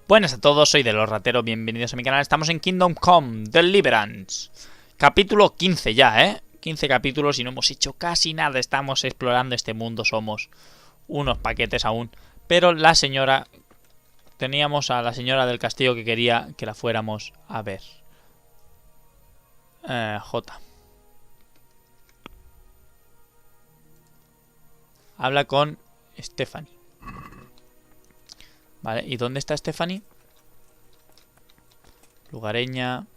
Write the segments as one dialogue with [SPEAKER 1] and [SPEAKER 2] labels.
[SPEAKER 1] Buenas a todos, soy de los rateros, bienvenidos a mi canal. Estamos en Kingdom Come, Deliverance. Capítulo 15 ya, 15 capítulos y no hemos hecho casi nada. Estamos explorando este mundo, somos unos paquetes aún. Pero la señora... Teníamos a la señora del castillo que quería que la fuéramos a ver. J. Habla con Stephanie. Vale, ¿y dónde está Stephanie? Lugareña.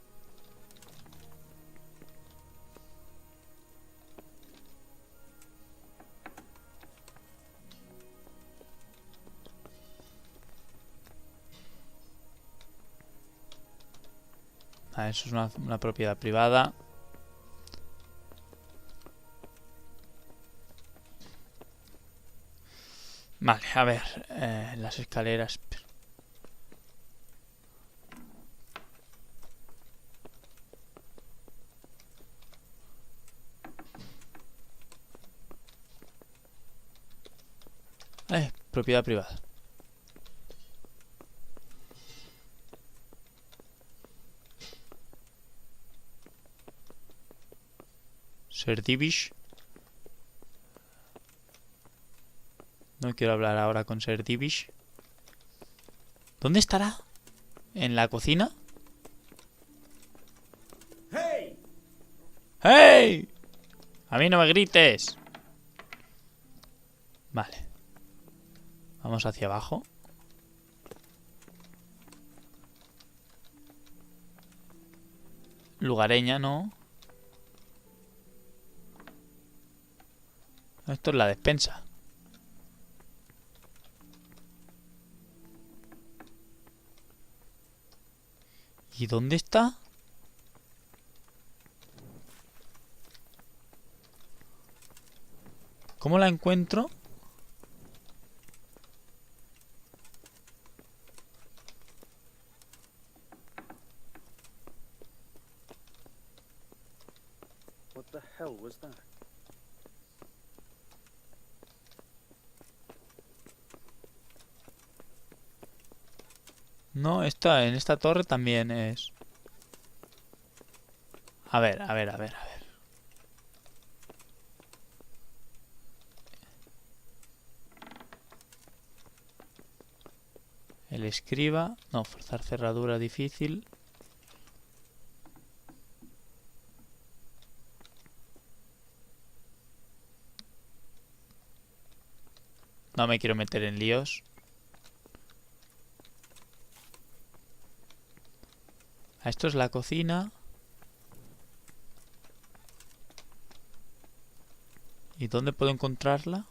[SPEAKER 1] Ah, eso es una propiedad privada. Vale, a ver. Las escaleras. Propiedad privada. Ser Divish. No quiero hablar ahora con Ser Divish. ¿Dónde estará? ¿En la cocina? ¡Hey! ¡Hey! A mí no me grites. Vale. Vamos hacia abajo. Lugareña, ¿no? Esto es la despensa. ¿Y dónde está? ¿Cómo la encuentro?
[SPEAKER 2] What the hell was that?
[SPEAKER 1] No, en esta torre también es. A ver, a ver, a ver, a ver. El escriba. No, forzar cerradura difícil. No me quiero meter en líos. Esto es la cocina. ¿Y dónde puedo encontrarla?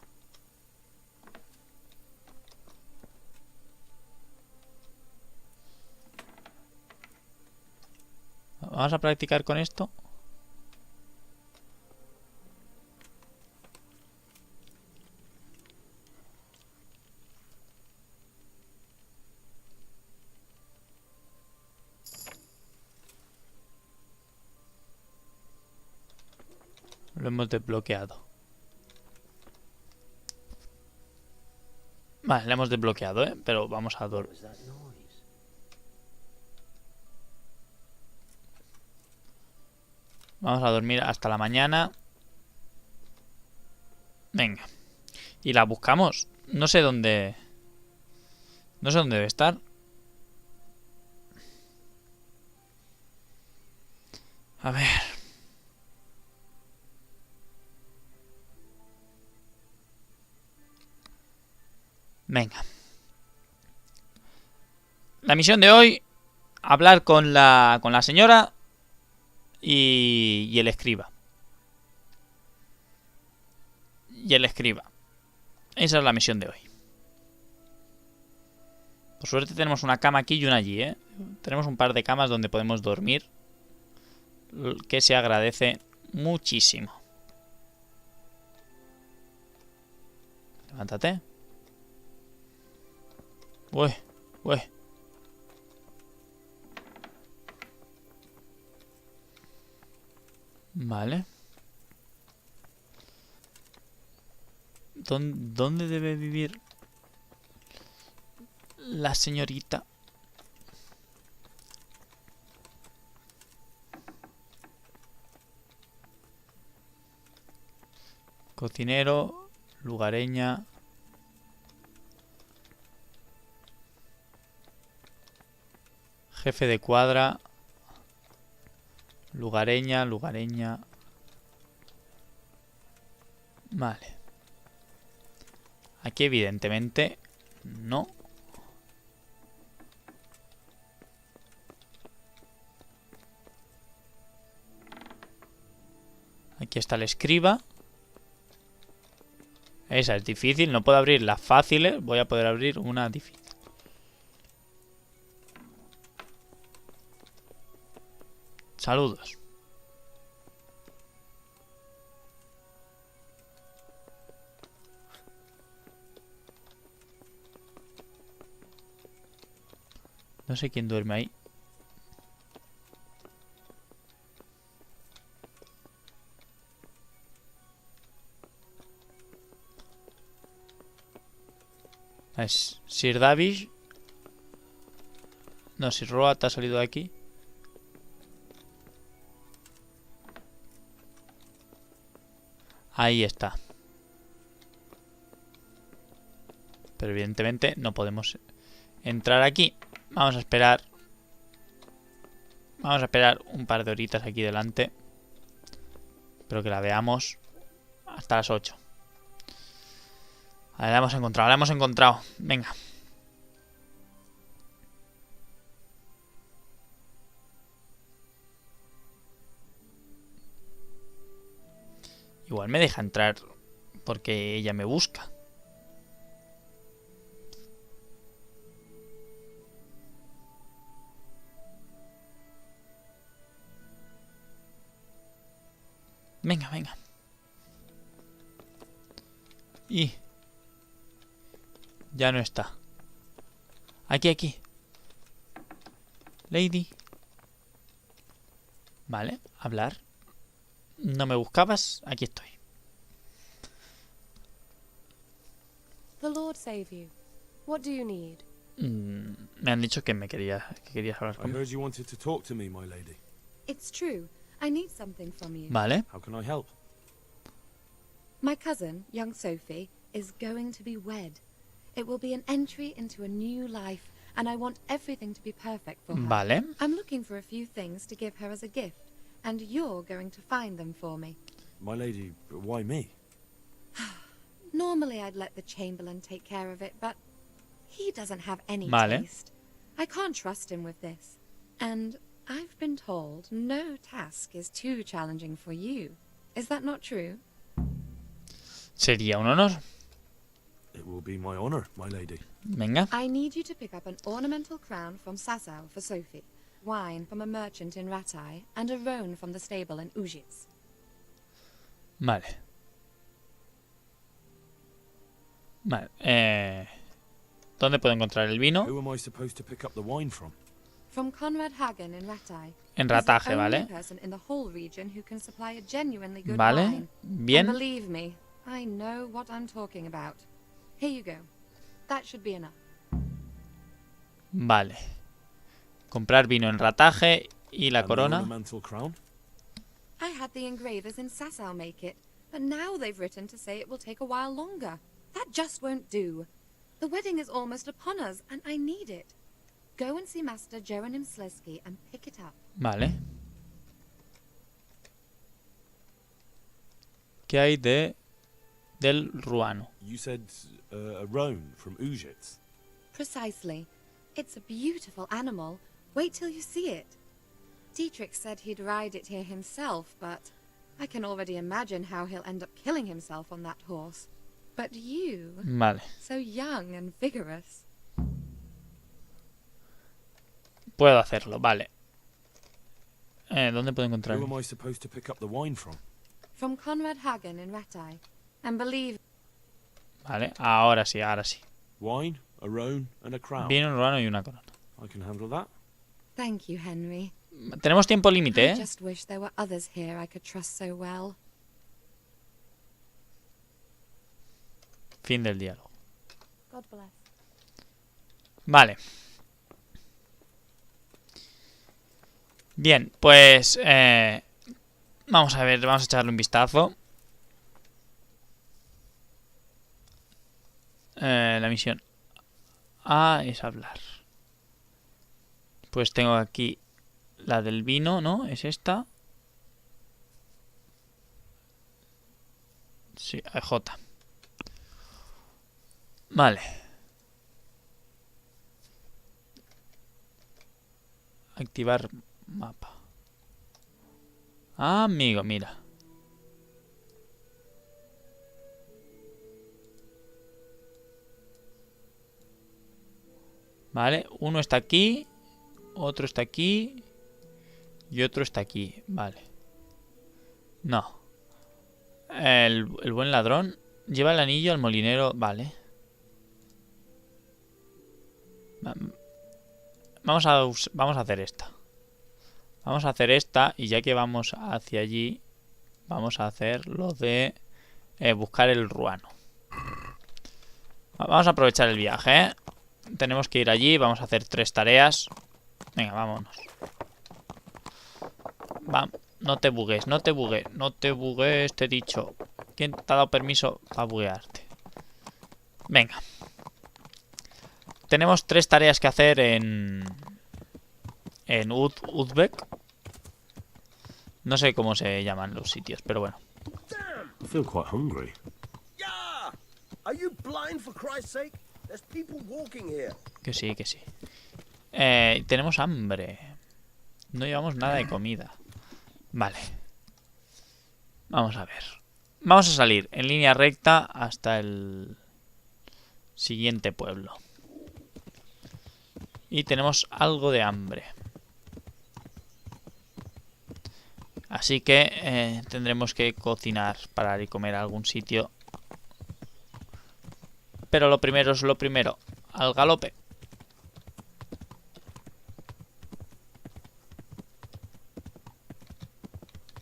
[SPEAKER 1] Vamos a practicar con esto. Lo hemos desbloqueado. Vale, lo hemos desbloqueado, pero vamos a dormir. Vamos a dormir hasta la mañana. Venga. Y la buscamos. No sé dónde... No sé dónde debe estar. A ver. Venga. La misión de hoy: hablar con la señora y el escriba. Y el escriba. Esa es la misión de hoy. Por suerte tenemos una cama aquí y una allí, Tenemos un par de camas donde podemos dormir, que se agradece muchísimo. Levántate. Uy, uy. Vale. ¿Dónde debe vivir la señorita? Cocinero, lugareña. Jefe de cuadra. Lugareña, lugareña. Vale. Aquí evidentemente no. Aquí está el escriba. Esa es difícil, no puedo abrir las fáciles. Voy a poder abrir una difícil. Saludos. No sé quién duerme ahí. Es Sir Davish. No, Sir Roat ha salido de aquí. Ahí está. Pero evidentemente no podemos entrar aquí. Vamos a esperar. Vamos a esperar un par de horitas aquí delante. Espero que la veamos hasta las 8. A ver, la hemos encontrado, la hemos encontrado. Venga. Igual me deja entrar porque ella me busca. Venga, venga. Y ya no está. Aquí, aquí. Lady. Vale, hablar. No me buscabas, aquí estoy.
[SPEAKER 3] The Lord save you. What do you need?
[SPEAKER 1] Me han dicho que querías hablar
[SPEAKER 4] I
[SPEAKER 1] conmigo.
[SPEAKER 4] heard you wanted to talk to me, my lady.
[SPEAKER 3] It's true. I need something from you.
[SPEAKER 1] Vale.
[SPEAKER 4] How can I help?
[SPEAKER 3] My cousin, young Sophie, is going to be wed. It will be an entry into a new life, and I want everything to be perfect for her.
[SPEAKER 1] Vale.
[SPEAKER 3] I'm looking for a few things to give her as a gift, and you're going to find them for me.
[SPEAKER 4] My lady, why me?
[SPEAKER 3] Normally I'd let the Chamberlain take care of it, but he doesn't have any
[SPEAKER 1] Vale.
[SPEAKER 3] taste. I can't trust him with this. And I've been told no task is too challenging for you. Is that not true?
[SPEAKER 1] Sería un honor.
[SPEAKER 4] It will be my honor, my lady.
[SPEAKER 1] Venga.
[SPEAKER 3] I need you to pick up an ornamental crown from Sasau for Sophie, wine from a merchant in Ratai, and a roan from the stable in Ujits.
[SPEAKER 1] Vale. Vale. ¿Dónde puedo encontrar el vino?
[SPEAKER 4] Who am I supposed to pick up the wine from?
[SPEAKER 3] From Conrad Hagen in Ratai.
[SPEAKER 1] En
[SPEAKER 3] He's the
[SPEAKER 1] Rataje,
[SPEAKER 3] only
[SPEAKER 1] ¿vale?
[SPEAKER 3] person in the whole region who can supply a genuinely good
[SPEAKER 1] Vale.
[SPEAKER 3] wine. And
[SPEAKER 1] Bien.
[SPEAKER 3] believe me, I know what I'm talking about. Here you go. That should be enough.
[SPEAKER 1] Vale. Comprar vino en Rataje y la
[SPEAKER 4] And the
[SPEAKER 1] corona.
[SPEAKER 4] ornamental crown?
[SPEAKER 3] I had the engravers in Sasau make it, but now they've written to say it will take a while longer. That just won't do. The wedding is almost upon us, and I need it. Go and see Master Jeronim Slesky and pick it up.
[SPEAKER 1] Vale. ¿Qué hay del ruano?
[SPEAKER 4] You said a roan from Ujits.
[SPEAKER 3] Precisely. It's a beautiful animal. Wait till you see it. Dietrich said he'd ride it here himself, but I can already imagine how he'll end up killing himself on that horse. But you,
[SPEAKER 1] Vale.
[SPEAKER 3] so young and vigorous.
[SPEAKER 1] Puedo hacerlo, vale. ¿Dónde puedo encontrar?
[SPEAKER 4] Who am I supposed to pick up the wine from?
[SPEAKER 3] From Conrad Hagen in Ratai. And believe
[SPEAKER 1] Vale, ahora sí, ahora sí.
[SPEAKER 4] Wine, a roan, and a crown.
[SPEAKER 1] Vino, un ruano y una corona.
[SPEAKER 4] I can handle that.
[SPEAKER 3] Thank you, Henry.
[SPEAKER 1] Tenemos tiempo límite,
[SPEAKER 3] I
[SPEAKER 1] ¿eh?
[SPEAKER 3] just wish there were others here I could trust so well.
[SPEAKER 1] Fin del diálogo.
[SPEAKER 3] God bless.
[SPEAKER 1] Vale. Bien, pues vamos a ver, vamos a echarle un vistazo. La misión A es hablar. Pues tengo aquí la del vino, ¿no? Es esta. Sí, J. Vale. Activar mapa. Ah, amigo, mira. Vale, uno está aquí, otro está aquí y otro está aquí. Vale. No. El buen ladrón lleva el anillo al molinero. Vale. Vamos a hacer esta. Vamos a hacer esta y ya que vamos hacia allí, vamos a hacer lo de buscar el ruano. Vamos a aprovechar el viaje, ¿eh? Tenemos que ir allí, vamos a hacer 3 tareas. Venga, vámonos. No te bugues, no te bugues, no te bugues, te he dicho. ¿Quién te ha dado permiso para buguearte? Venga. Tenemos 3 tareas que hacer en Uzbek. No sé cómo se llaman los sitios, pero bueno.
[SPEAKER 4] I feel quite hungry.
[SPEAKER 2] Yeah! Are you blind for Christ's sake? There's people walking here.
[SPEAKER 1] Que sí, que sí. Tenemos hambre. No llevamos nada de comida. Vale. Vamos a ver. Vamos a salir en línea recta hasta el siguiente pueblo. Y tenemos algo de hambre. Así que tendremos que cocinar, parar y comer a algún sitio. Pero lo primero es lo primero. Al galope.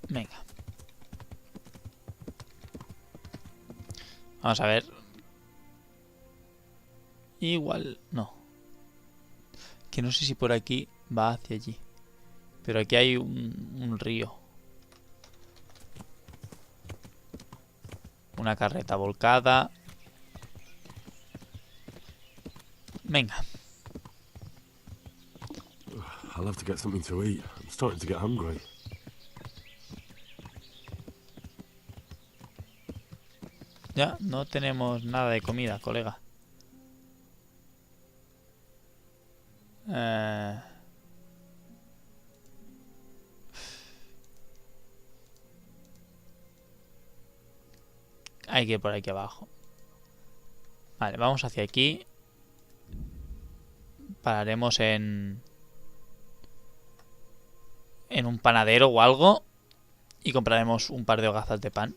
[SPEAKER 1] Venga. Vamos a ver. Igual no. Que no sé si por aquí va hacia allí. Pero aquí hay un río. Una carreta volcada. Venga.
[SPEAKER 4] I'll have to get something to eat. I'm starting to get hungry.
[SPEAKER 1] Ya, no tenemos nada de comida, colega. Hay que ir por aquí abajo. Vale, vamos hacia aquí. Pararemos en un panadero o algo. Y compraremos un par de hogazas de pan.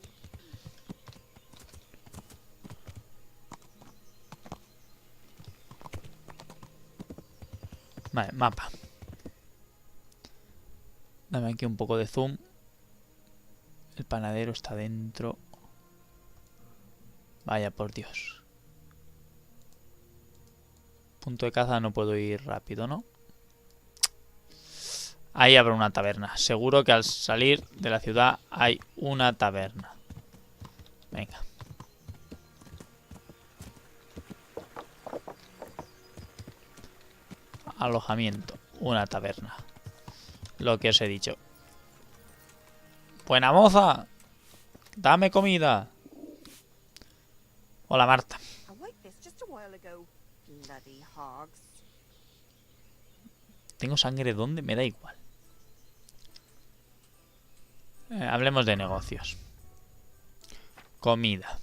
[SPEAKER 1] Vale, mapa. Dame aquí un poco de zoom. El panadero está dentro. Vaya por Dios. Punto de caza no puedo ir rápido, ¿no? Ahí habrá una taberna. Seguro que al salir de la ciudad hay una taberna. Venga. Alojamiento. Una taberna. Lo que os he dicho. Buena moza. Dame comida. Hola, Marta.
[SPEAKER 5] I liked this just a while ago. Bloody hogs.
[SPEAKER 1] Tengo sangre donde me da igual. Hablemos de negocios. Comida.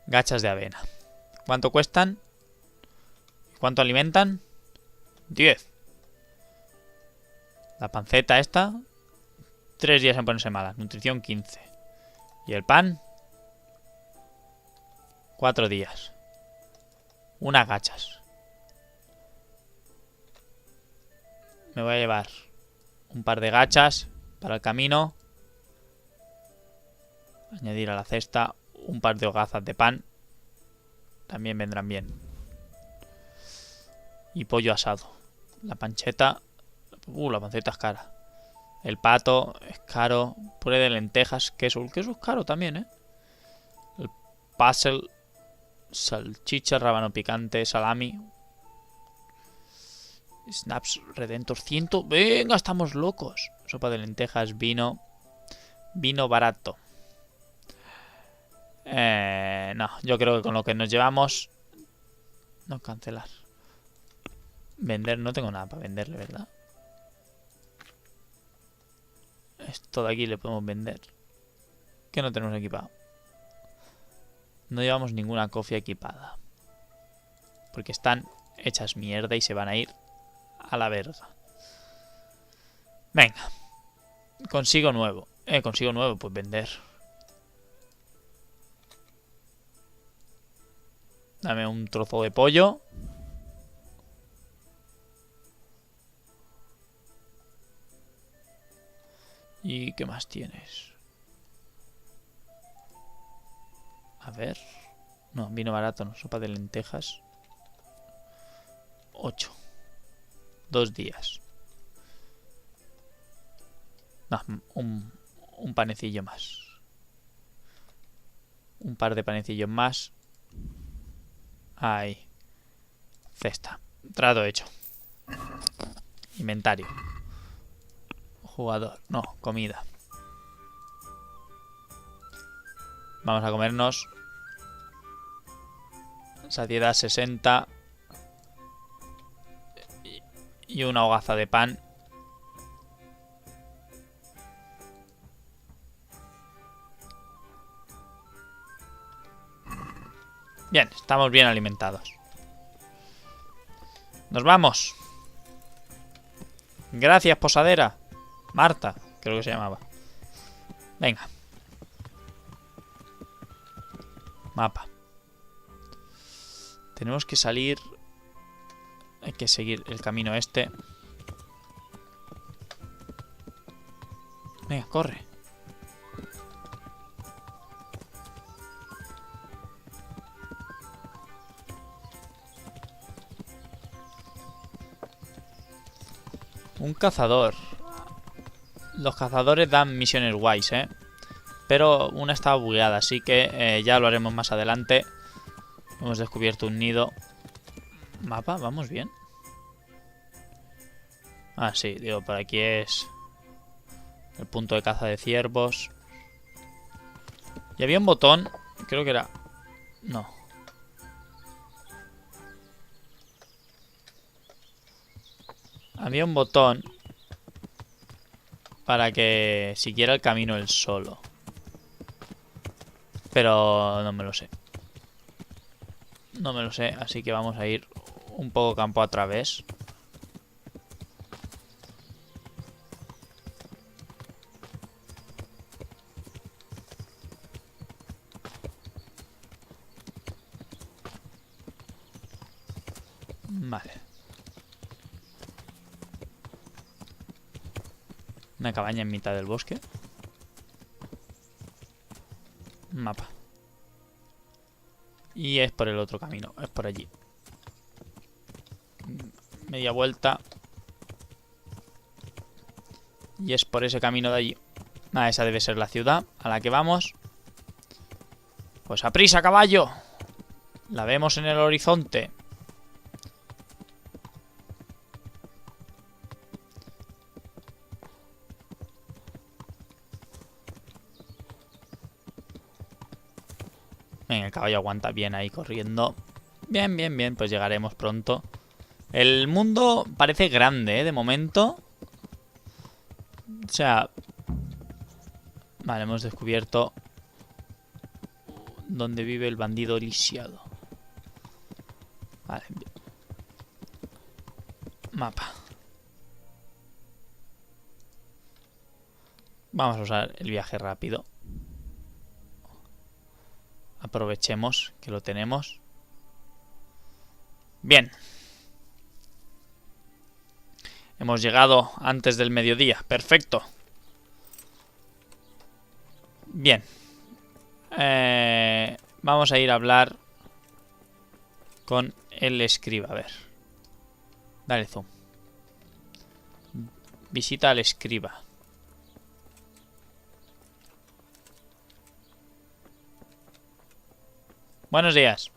[SPEAKER 1] Gachas de avena. ¿Cuánto cuestan? ¿Cuánto alimentan? 10. La panceta esta. 3 días en ponerse mala. Nutrición 15. ¿Y el pan? 4 días. Unas gachas. Me voy a llevar un par de gachas para el camino. Añadir a la cesta un par de hogazas de pan. También vendrán bien. Y pollo asado. La pancheta. La panceta es cara. El pato es caro. Puré de lentejas. Queso. El queso es caro también, ¿eh? El puzzle, salchicha, rábano picante, salami, snaps, redentor, 100. Venga, estamos locos. Sopa de lentejas, vino barato. No, yo creo que con lo que nos llevamos... No, cancelar. Vender, no tengo nada para venderle, ¿verdad? Esto de aquí le podemos vender. ¿Qué no tenemos equipado? No llevamos ninguna cofia equipada. Porque están hechas mierda y se van a ir a la verga. Venga. Consigo nuevo, pues vender. Dame un trozo de pollo. ¿Y qué más tienes? A ver. No, vino barato, no. Sopa de lentejas. 8. 2 días. No, un panecillo más. Un par de panecillos más. Ahí. Cesta. Trato hecho. Inventario. Jugador. No, comida. Vamos a comernos. Saciedad 60. Y una hogaza de pan. Bien, estamos bien alimentados. Nos vamos. Gracias, posadera. Marta, creo que se llamaba. Venga. Mapa. Tenemos que salir. Hay que seguir el camino este. Venga, corre. Un cazador. Los cazadores dan misiones guays, pero una estaba bugueada, así que ya lo haremos más adelante. Hemos descubierto un nido. ¿Mapa? ¿Vamos bien? Ah, sí, digo, por aquí es el punto de caza de ciervos. Y había un botón, creo que era... No. Había un botón para que siguiera el camino él solo. Pero no me lo sé. No me lo sé, así que vamos a ir un poco campo a través. Vale. Una cabaña en mitad del bosque. Mapa. Y es por el otro camino, es por allí. Media vuelta. Y es por ese camino de allí. Ah, esa debe ser la ciudad a la que vamos. Pues a prisa, caballo. La vemos en el horizonte. Venga, el caballo aguanta bien ahí corriendo. Bien, bien, bien. Pues llegaremos pronto. El mundo parece grande, de momento. O sea... Vale, hemos descubierto dónde vive el bandido lisiado. Vale. Mapa. Vamos a usar el viaje rápido. Aprovechemos que lo tenemos. Bien. Hemos llegado antes del mediodía. Perfecto. Bien. Vamos a ir a hablar con el escriba. A ver. Dale zoom. Visita al escriba. Buenos días.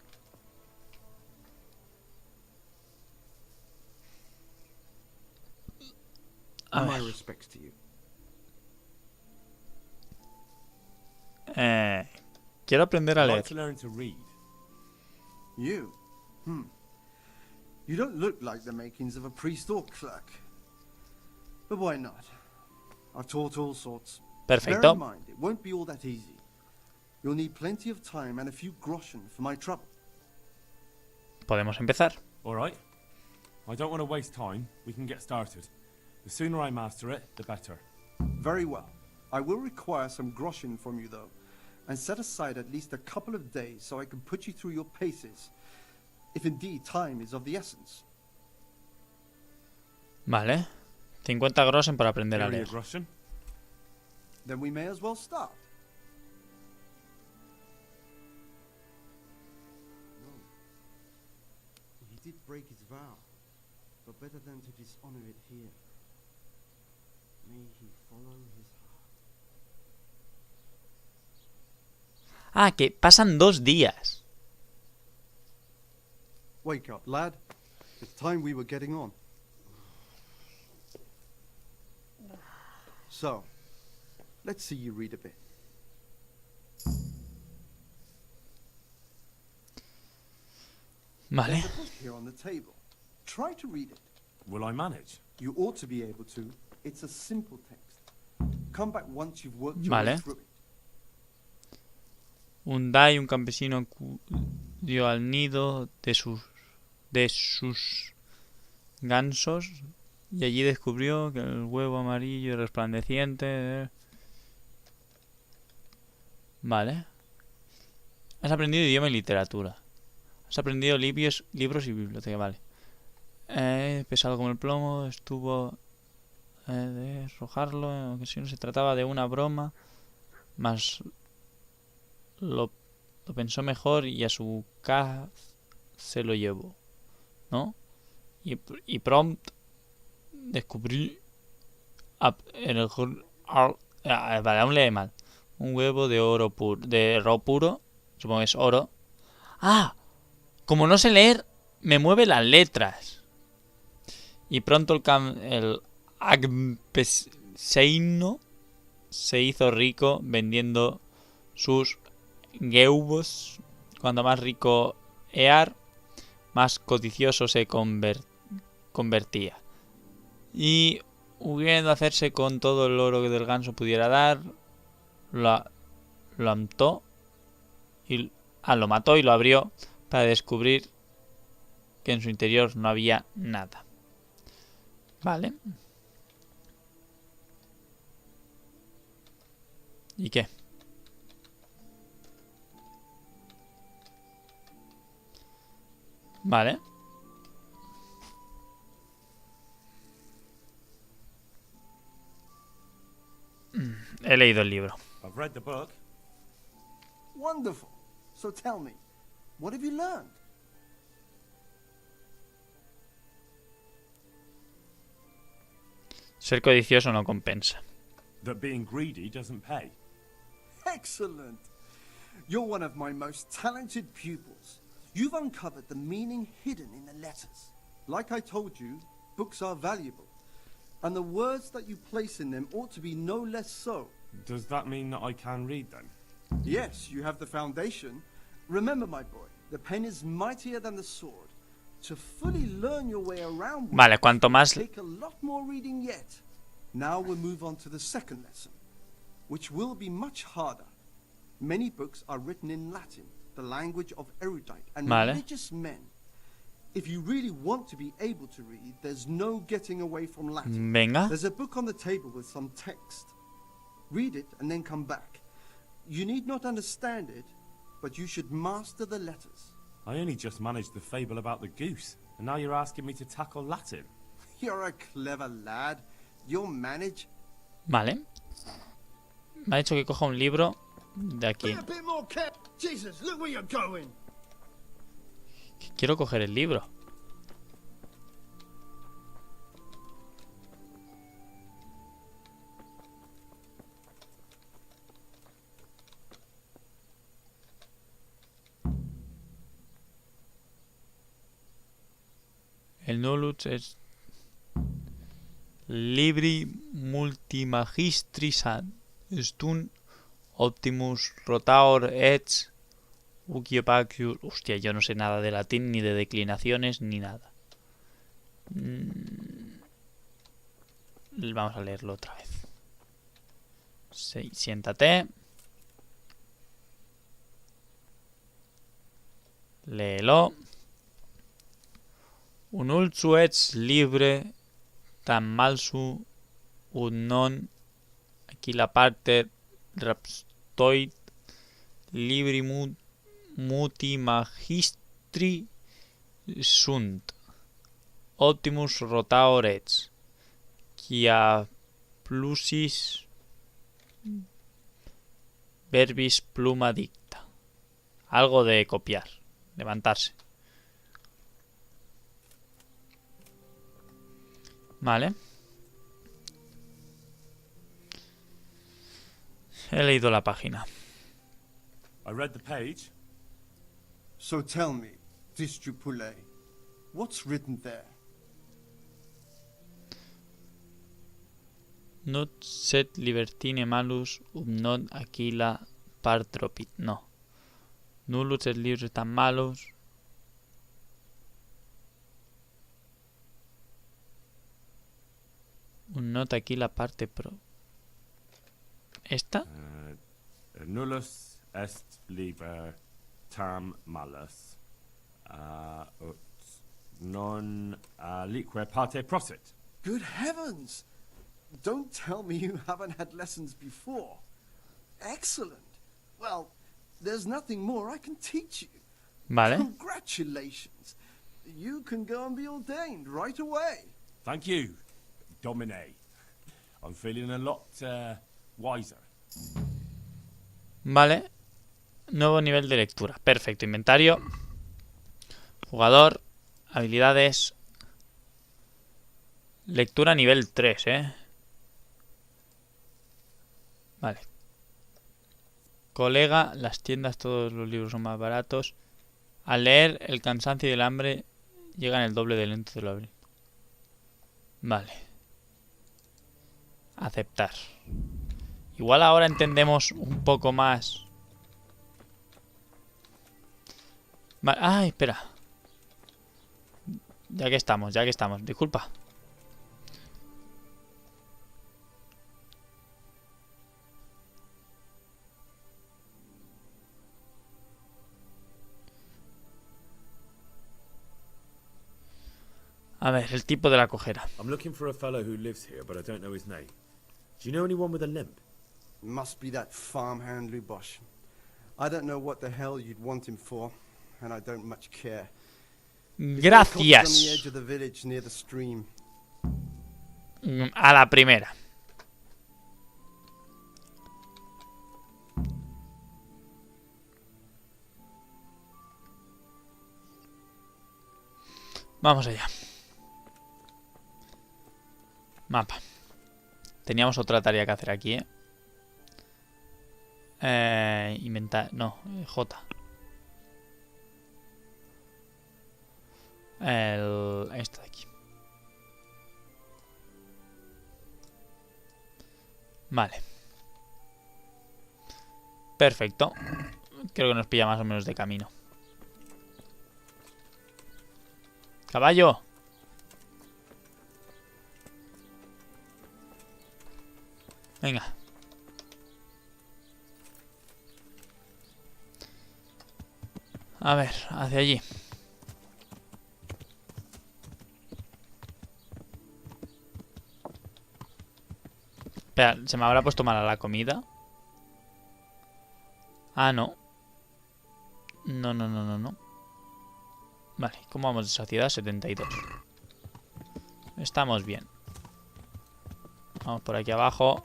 [SPEAKER 1] A
[SPEAKER 6] My
[SPEAKER 1] ver.
[SPEAKER 6] respects to you.
[SPEAKER 1] Quiero aprender a
[SPEAKER 4] I'd
[SPEAKER 1] leer.
[SPEAKER 4] like to learn to read.
[SPEAKER 6] You? You don't look like the makings of a priest or clerk. But why not? I've taught all sorts. Bear in
[SPEAKER 1] Perfecto.
[SPEAKER 6] mind, it won't be all that easy. You'll need plenty of time and a few groschen for my trouble.
[SPEAKER 1] Podemos empezar.
[SPEAKER 4] All right. I don't want to waste time. We can get started. The sooner I master it, the better.
[SPEAKER 6] Very well. I will require some groschen from you, though, and set aside at least a couple of days so I can put you through your paces, if indeed time is of the essence.
[SPEAKER 1] Vale. 50 groschen para aprender a
[SPEAKER 4] Area
[SPEAKER 1] leer.
[SPEAKER 4] Groschen.
[SPEAKER 6] Then we may as well start. No. He did break his vow, but better than to dishonor it here. May he follow his heart.
[SPEAKER 1] Ah, que pasan 2 días.
[SPEAKER 6] Wake up, lad. It's time we were getting on. So, let's see you read a bit.
[SPEAKER 1] Vale.
[SPEAKER 6] There's a book here on the table. Try to read it.
[SPEAKER 4] Will I manage?
[SPEAKER 6] You ought to be able to. It's a simple text. Come back once you've worked your
[SPEAKER 1] Vale.
[SPEAKER 6] way through it.
[SPEAKER 1] Un day, un campesino acudió al nido de sus gansos y allí descubrió que el huevo amarillo y resplandeciente... Vale. Has aprendido idioma y literatura. Has aprendido libros y biblioteca, vale. Pesado como el plomo, estuvo de arrojarlo. En ocasiones se trataba de una broma, mas lo pensó mejor y a su casa se lo llevó, ¿no? Y prompt descubrí en el vale, aún lee mal. Un huevo de oro puro, de oro puro, supongo que es oro. ¡Ah! Como no sé leer, me mueve las letras. Y pronto el campesino se hizo rico vendiendo sus huevos. Cuando más rico ear, más codicioso se convertía. Y hubiendo hacerse con todo el oro que del ganso pudiera dar, lo mató y lo abrió para descubrir que en su interior no había nada. Vale. ¿Y qué? Vale. He leído el libro.
[SPEAKER 4] I've read the book.
[SPEAKER 6] Wonderful. So tell me, what have you learned?
[SPEAKER 1] Ser codicioso no compensa.
[SPEAKER 4] That being greedy doesn't pay.
[SPEAKER 6] Excellent. You're one of my most talented pupils. You've uncovered the meaning hidden in the letters. Like I told you, books are valuable. And the words that you place in them ought to be no less so.
[SPEAKER 4] Does that mean that I can read then?
[SPEAKER 6] Yes, you have the foundation. Remember, my boy, the pen is mightier than the sword. To fully learn your way around words,
[SPEAKER 1] Vale, cuanto más...
[SPEAKER 6] take a lot more reading yet. Now we'll move on to the second lesson, which will be much harder. Many books are written in Latin, the language of erudite and
[SPEAKER 1] Vale.
[SPEAKER 6] religious men. If you really want to be able to read, there's no getting away from Latin.
[SPEAKER 1] Venga.
[SPEAKER 6] There's a book on the table with some text. Read it and then come back. You need not understand it, but you should master the letters.
[SPEAKER 4] I only just managed the fable about the goose, and now you're asking me to tackle Latin.
[SPEAKER 6] You're a clever lad. You'll manage.
[SPEAKER 1] Vale. Me ha dicho que coja un libro de aquí.
[SPEAKER 2] Be a bit more careful. Jesus, look where you're going.
[SPEAKER 1] Quiero coger el libro. El nullus es libri multimagistris stun optimus rotaor et uciopacius. Hostia, yo no sé nada de latín, ni de declinaciones, ni nada. Vamos a leerlo otra vez. Sí, siéntate. Léelo. Un ulsu ets libre tan malsu un non. Aquí la parte rapstoid libri muti magistri sunt optimus rotaor ets quia plusis verbis pluma dicta. Algo de copiar, levantarse. Vale. He leído la página.
[SPEAKER 4] I read the page.
[SPEAKER 6] So tell me, Distrupule, what's written there?
[SPEAKER 1] Not set libertine malus non aquila partropit. No. Nullus et libres tan malus. Not aquila parte pro. ¿Esta?
[SPEAKER 4] Nullus est liber tam malus. Ut non alique parte prosit.
[SPEAKER 6] Good heavens! Don't tell me you haven't had lessons before. Excellent. Well, there's nothing more I can teach you.
[SPEAKER 1] Vale.
[SPEAKER 6] Congratulations. You can go and be ordained right away.
[SPEAKER 4] Thank you, Domine. I'm feeling a lot wiser.
[SPEAKER 1] Vale. Nuevo nivel de lectura. Perfecto. Inventario. Jugador. Habilidades. Lectura nivel 3, Vale. Colega. Las tiendas, todos los libros son más baratos. Al leer, el cansancio y el hambre llegan el doble de lento de lo abrir. Vale. Aceptar. Igual ahora entendemos un poco más. Vale. Ay, espera. Ya que estamos. Disculpa. A ver, el tipo de la cojera.
[SPEAKER 7] I'm looking for a fellow who lives here, but I don't know his name. Do you know anyone with a limp?
[SPEAKER 6] Must be that farmhand Lubosh. I don't know what the hell you'd want him for, and I don't much care. On the
[SPEAKER 1] Gracias.
[SPEAKER 6] edge of the village near the stream.
[SPEAKER 1] A la primera. Vamos allá. Mapa. Teníamos otra tarea que hacer aquí, Inventar. No, J. Esto de aquí. Vale. Perfecto. Creo que nos pilla más o menos de camino. ¡Caballo! Venga. A ver, hacia allí. Espera, ¿se me habrá puesto mala la comida? Ah, no. No. Vale, ¿cómo vamos de saciedad? 72. Estamos bien. Vamos por aquí abajo.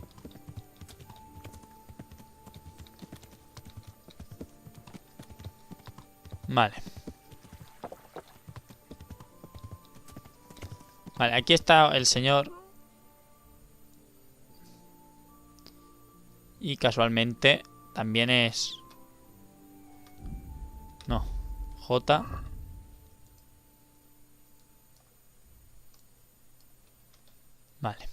[SPEAKER 1] Vale. Vale, aquí está el señor. Y casualmente también es... No. J. Vale.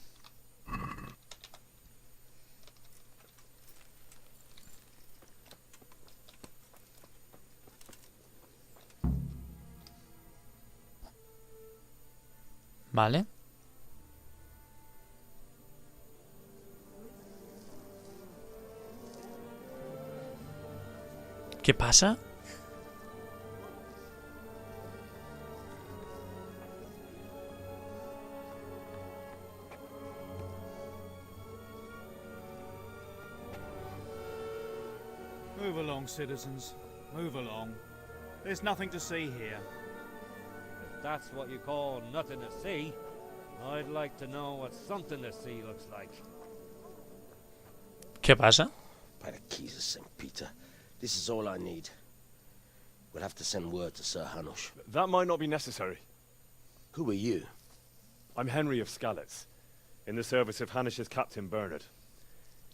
[SPEAKER 1] Vale. ¿Qué pasa?
[SPEAKER 8] Move along, citizens. Move along. There's nothing to see here.
[SPEAKER 9] If that's what you call nothing to see, I'd like to know what something to see looks like.
[SPEAKER 1] ¿Qué pasa?
[SPEAKER 2] By the keys of St. Peter, this is all I need. We'll have to send word to Sir Hanush.
[SPEAKER 4] That might not be necessary.
[SPEAKER 2] Who are you?
[SPEAKER 4] I'm Henry of Skalitz, in the service of Hanush's Captain Bernard.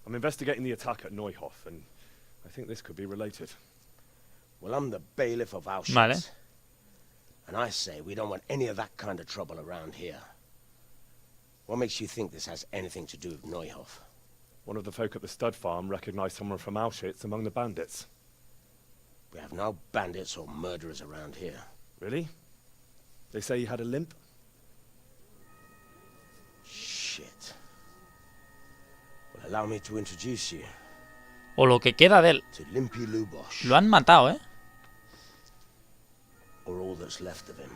[SPEAKER 4] I'm investigating the attack at Neuhof, and I think this could be related.
[SPEAKER 2] Well, I'm the bailiff of Auschwitz.
[SPEAKER 1] Vale.
[SPEAKER 2] And I say we don't want any of that kind of trouble around here. What makes you think this has anything to do with Neuhof?
[SPEAKER 4] One of the folk at the stud farm recognized someone from Auschwitz among the bandits.
[SPEAKER 2] We have no bandits or murderers around here.
[SPEAKER 4] Really? They say he had a limp?
[SPEAKER 2] Shit. Well, allow me to introduce you
[SPEAKER 1] O lo que queda de él.
[SPEAKER 2] to Limpy Lubosh,
[SPEAKER 1] Lo han matado, ¿eh?
[SPEAKER 2] or all that's left of him.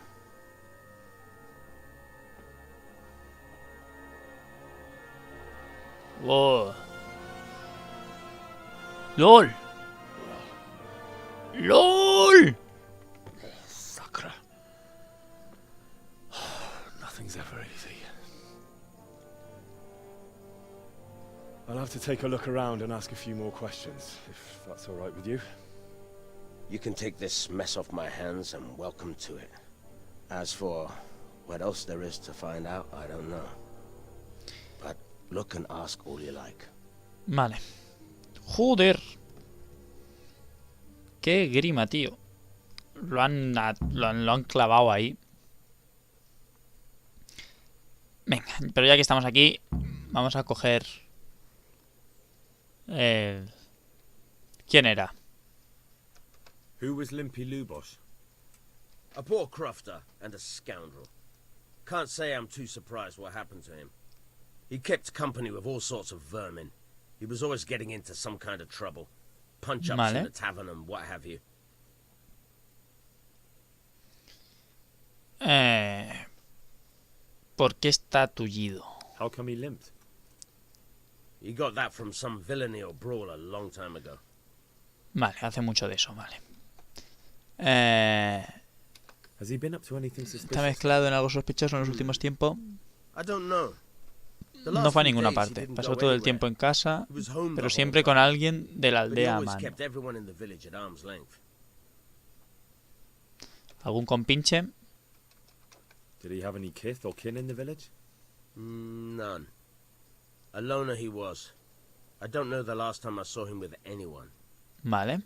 [SPEAKER 1] Wow. ¡Lol! ¡Lol!
[SPEAKER 4] Sakra. Nothing's ever easy. I'll have to take a look around and ask a few more questions, if that's all right with you.
[SPEAKER 2] You can take this mess off my hands and welcome to it. As for what else there is to find out, I don't know. But look and ask all you like.
[SPEAKER 1] Vale. Joder. Qué grima, tío. Lo han clavado ahí. Venga, pero ya que estamos aquí, vamos a coger... ¿Quién era?
[SPEAKER 7] Who was Limpy Lubosh?
[SPEAKER 2] A poor crofter and a scoundrel. Can't say I'm too surprised what happened to him. He kept company with all sorts of vermin. He was always getting into some kind of trouble. Punch-ups
[SPEAKER 1] Vale.
[SPEAKER 2] in the tavern and what have you.
[SPEAKER 1] ¿Por qué está tullido?
[SPEAKER 7] How come he limped?
[SPEAKER 2] He got that from some villainy or brawl a long time ago.
[SPEAKER 1] Vale, hace mucho de eso, vale.
[SPEAKER 7] Has he been up to anything
[SPEAKER 1] Está
[SPEAKER 7] suspicious?
[SPEAKER 1] mezclado en algo sospechoso en los últimos tiempos.
[SPEAKER 2] I don't know. The
[SPEAKER 1] No
[SPEAKER 2] last
[SPEAKER 1] fue a
[SPEAKER 2] few
[SPEAKER 1] ninguna
[SPEAKER 2] days he
[SPEAKER 1] parte.
[SPEAKER 2] didn't
[SPEAKER 1] Pasó
[SPEAKER 2] go
[SPEAKER 1] todo el
[SPEAKER 2] anywhere.
[SPEAKER 1] tiempo en casa,
[SPEAKER 2] He was home the
[SPEAKER 1] pero
[SPEAKER 2] whole
[SPEAKER 1] siempre
[SPEAKER 2] time.
[SPEAKER 1] con alguien de la
[SPEAKER 2] But he
[SPEAKER 1] aldea a
[SPEAKER 2] always
[SPEAKER 1] mano.
[SPEAKER 2] kept everyone in the village at arm's length.
[SPEAKER 1] ¿Algún compinche?
[SPEAKER 7] Did he have any kith or kin in the village?
[SPEAKER 2] None. A loner he was. I don't know the last time I saw him with anyone.
[SPEAKER 1] Vale.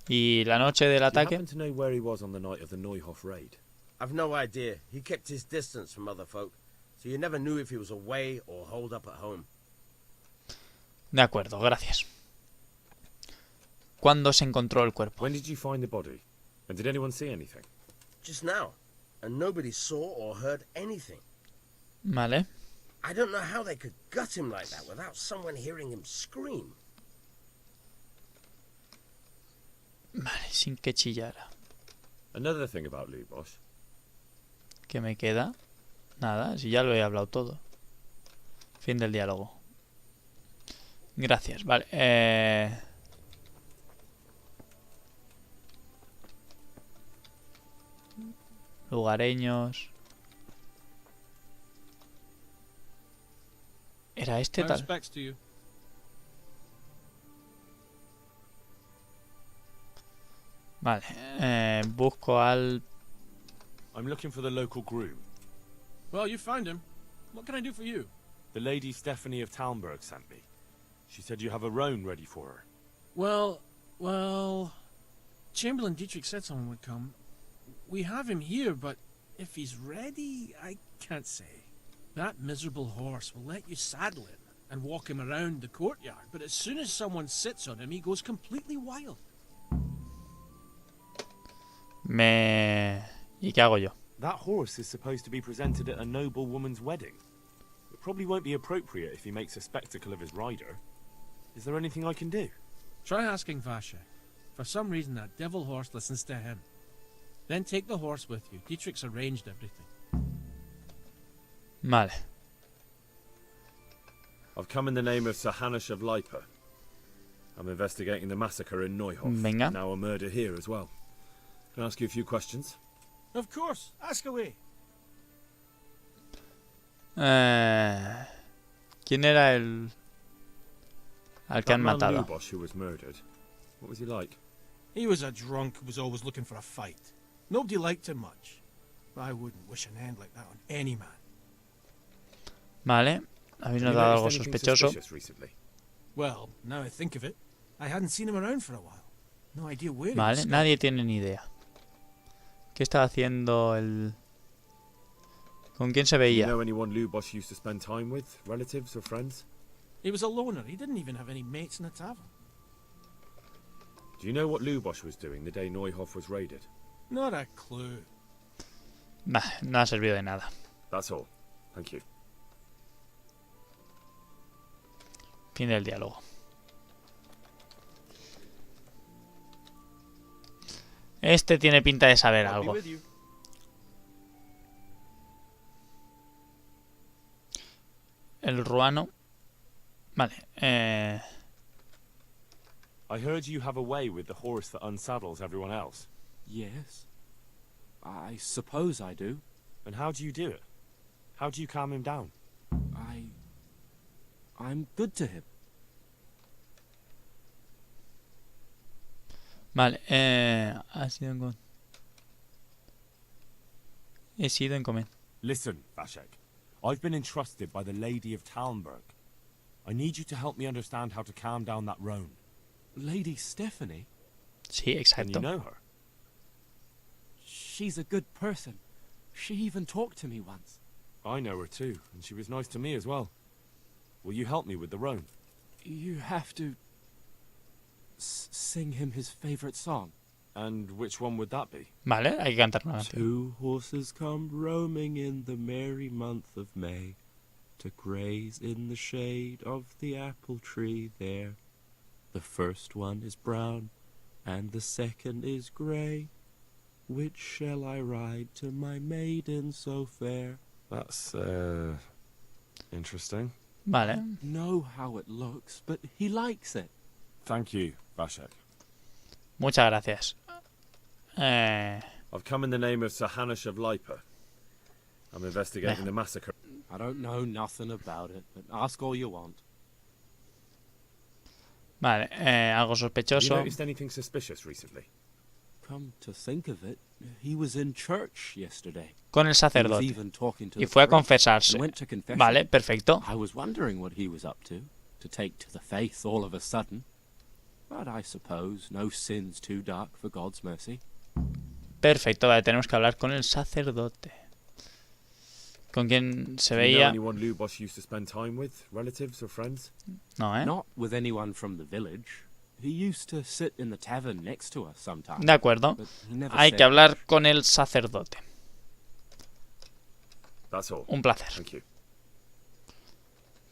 [SPEAKER 1] ¿Y la noche del
[SPEAKER 7] Do you
[SPEAKER 1] ataque?
[SPEAKER 7] happen to know where he was on the night of the Neuhof raid?
[SPEAKER 2] I've no idea. He kept his distance from other folk, so you never knew if he was away or holed up at home.
[SPEAKER 1] De acuerdo, gracias. ¿Cuándo se encontró el cuerpo?
[SPEAKER 7] When did you find the body? And did anyone see anything?
[SPEAKER 2] Just now. And nobody saw or heard anything.
[SPEAKER 1] Vale.
[SPEAKER 2] I don't know how they could gut him like that without someone hearing him scream.
[SPEAKER 1] Vale, sin que chillara.
[SPEAKER 7] Another thing about Lubosh.
[SPEAKER 1] ¿Qué me queda? Nada, si ya lo he hablado todo. Fin del diálogo. Gracias, vale. Lugareños. ¿Era este tal?
[SPEAKER 8] to you.
[SPEAKER 1] Vale. Busco al...
[SPEAKER 4] I'm looking for the local groom.
[SPEAKER 8] Well, you found him. What can I do for you?
[SPEAKER 4] The lady Stephanie of Talmberg sent me. She said you have a roan ready for her.
[SPEAKER 8] Well, Chamberlain Dietrich said someone would come. We have him here, but if he's ready, I can't say.
[SPEAKER 10] That miserable horse will let you saddle him and walk him around the courtyard, but as soon as someone sits on him, he goes completely wild.
[SPEAKER 1] ¿Y qué hago yo?
[SPEAKER 4] That horse is supposed to be presented at a noble woman's wedding. It probably won't be appropriate if he makes a spectacle of his rider. Is there anything I can do?
[SPEAKER 10] Try asking Vasha. For some reason, that devil horse listens to him. Then take the horse with you. Dietrich's arranged everything.
[SPEAKER 1] Vale.
[SPEAKER 4] I've come in the name of Sir Hanush of Lipa. I'm investigating the massacre in Neuhof.
[SPEAKER 1] Venga.
[SPEAKER 4] Now a murder here as well. Can I ask you a few questions?
[SPEAKER 10] Of course. Ask away.
[SPEAKER 1] ¿Quién era el al que han
[SPEAKER 4] That man
[SPEAKER 1] matado?
[SPEAKER 4] Lubosh who was murdered. What was he like?
[SPEAKER 10] He was a drunk who was always looking for a fight. Nobody liked him much. But I wouldn't wish an end like that on any man.
[SPEAKER 1] Vale. ¿Habéis notado algo sospechoso?
[SPEAKER 10] Well, now I think of it, I hadn't seen him around for a while. No idea where he
[SPEAKER 1] Vale,
[SPEAKER 10] was.
[SPEAKER 1] nadie tiene ni idea. ¿Qué estaba haciendo el...? ¿Con quién se
[SPEAKER 4] Do you
[SPEAKER 1] veía?
[SPEAKER 4] know anyone Lubosh used to spend time with? Relatives or friends?
[SPEAKER 10] He was a loner. He didn't even have any mates in the tavern.
[SPEAKER 4] Do you know what Lubosh was doing the day Neuhof was raided?
[SPEAKER 10] Not a clue.
[SPEAKER 1] Bah, no ha servido de nada.
[SPEAKER 4] That's all. Thank you.
[SPEAKER 1] Fin del diálogo. Este tiene pinta de saber algo. El ruano. Vale.
[SPEAKER 4] I heard you have a way with the horse that unsaddles everyone else.
[SPEAKER 11] Yes. I suppose I do.
[SPEAKER 4] And how do you do it? How do you calm him down?
[SPEAKER 11] I'm good to him.
[SPEAKER 1] Vale. Ha sido en... He sido en...
[SPEAKER 4] Listen, Vashek. I've been entrusted by the Lady of Talmberg. I need you to help me understand how to calm down that roan.
[SPEAKER 11] Lady Stephanie?
[SPEAKER 1] Sí,
[SPEAKER 4] Can
[SPEAKER 1] exacto.
[SPEAKER 4] you know her?
[SPEAKER 11] She's a good person. She even talked to me once.
[SPEAKER 4] I know her too, and she was nice to me as well. Will you help me with the roan?
[SPEAKER 11] You have to... sing him his favorite song.
[SPEAKER 4] And which one would that be?
[SPEAKER 1] Vale, hay que cantar una canción.
[SPEAKER 11] Two horses come roaming in the merry month of May to graze in the shade of the apple tree there. The first one is brown and the second is grey. Which shall I ride to my maiden so fair?
[SPEAKER 4] That's, interesting.
[SPEAKER 1] Vale.
[SPEAKER 11] Know how it looks, but he likes it.
[SPEAKER 4] Thank you, Vashek.
[SPEAKER 1] Muchas gracias.
[SPEAKER 4] I've come in the name of Sir Hanush of Lipa. I'm investigating the massacre.
[SPEAKER 11] I don't know nothing about it, but ask all you want.
[SPEAKER 1] Vale, algo
[SPEAKER 4] Have you
[SPEAKER 1] sospechoso.
[SPEAKER 4] noticed anything suspicious recently?
[SPEAKER 11] Come to think of it, he was in church yesterday.
[SPEAKER 1] Con el
[SPEAKER 11] He was
[SPEAKER 1] sacerdote.
[SPEAKER 11] even talking to
[SPEAKER 1] Y
[SPEAKER 11] the
[SPEAKER 1] fue a
[SPEAKER 11] priest
[SPEAKER 1] confesarse.
[SPEAKER 11] and went to confession.
[SPEAKER 1] Vale, perfecto.
[SPEAKER 11] I was wondering what he was up to take to the faith all of a sudden. But I suppose no sin's too dark for God's mercy.
[SPEAKER 1] Perfecto, vale, tenemos que hablar con el sacerdote. ¿Con quién se
[SPEAKER 4] Do you know
[SPEAKER 1] veía?
[SPEAKER 4] anyone Lubosh used to spend time with? Relatives or friends?
[SPEAKER 1] No, ¿eh?
[SPEAKER 11] Not with anyone from the village. He used to sit in the tavern next to us sometimes.
[SPEAKER 1] De acuerdo.
[SPEAKER 11] But he never
[SPEAKER 1] Hay
[SPEAKER 11] said
[SPEAKER 1] que hablar
[SPEAKER 11] much.
[SPEAKER 1] con el sacerdote.
[SPEAKER 4] That's all.
[SPEAKER 1] Un placer.
[SPEAKER 4] Thank you.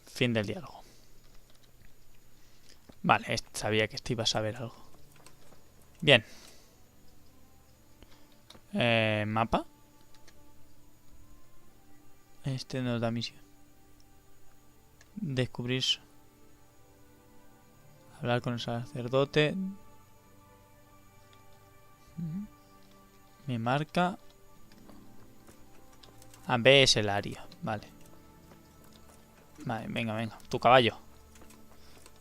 [SPEAKER 1] Fin del diálogo. Vale, sabía que este iba a saber algo. Bien. Mapa. Este nos da misión. Descubrir. Hablar con el sacerdote. Me marca. A B es el área. Vale. Vale, venga, venga. Tu caballo.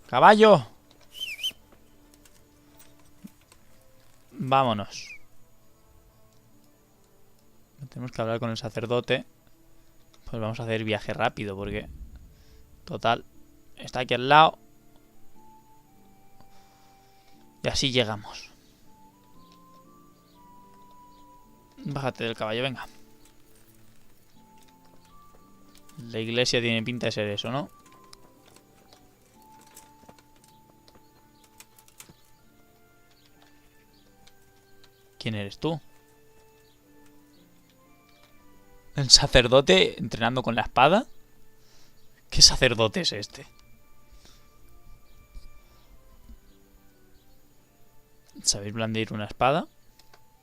[SPEAKER 1] ¡Caballo! Vámonos. Tenemos que hablar con el sacerdote. Pues vamos a hacer viaje rápido porque... Total. Está aquí al lado. Y así llegamos. Bájate del caballo, venga. La iglesia tiene pinta de ser eso, ¿no? ¿Quién eres tú? ¿El sacerdote entrenando con la espada? ¿Qué sacerdote es este? ¿Sabéis blandir una espada?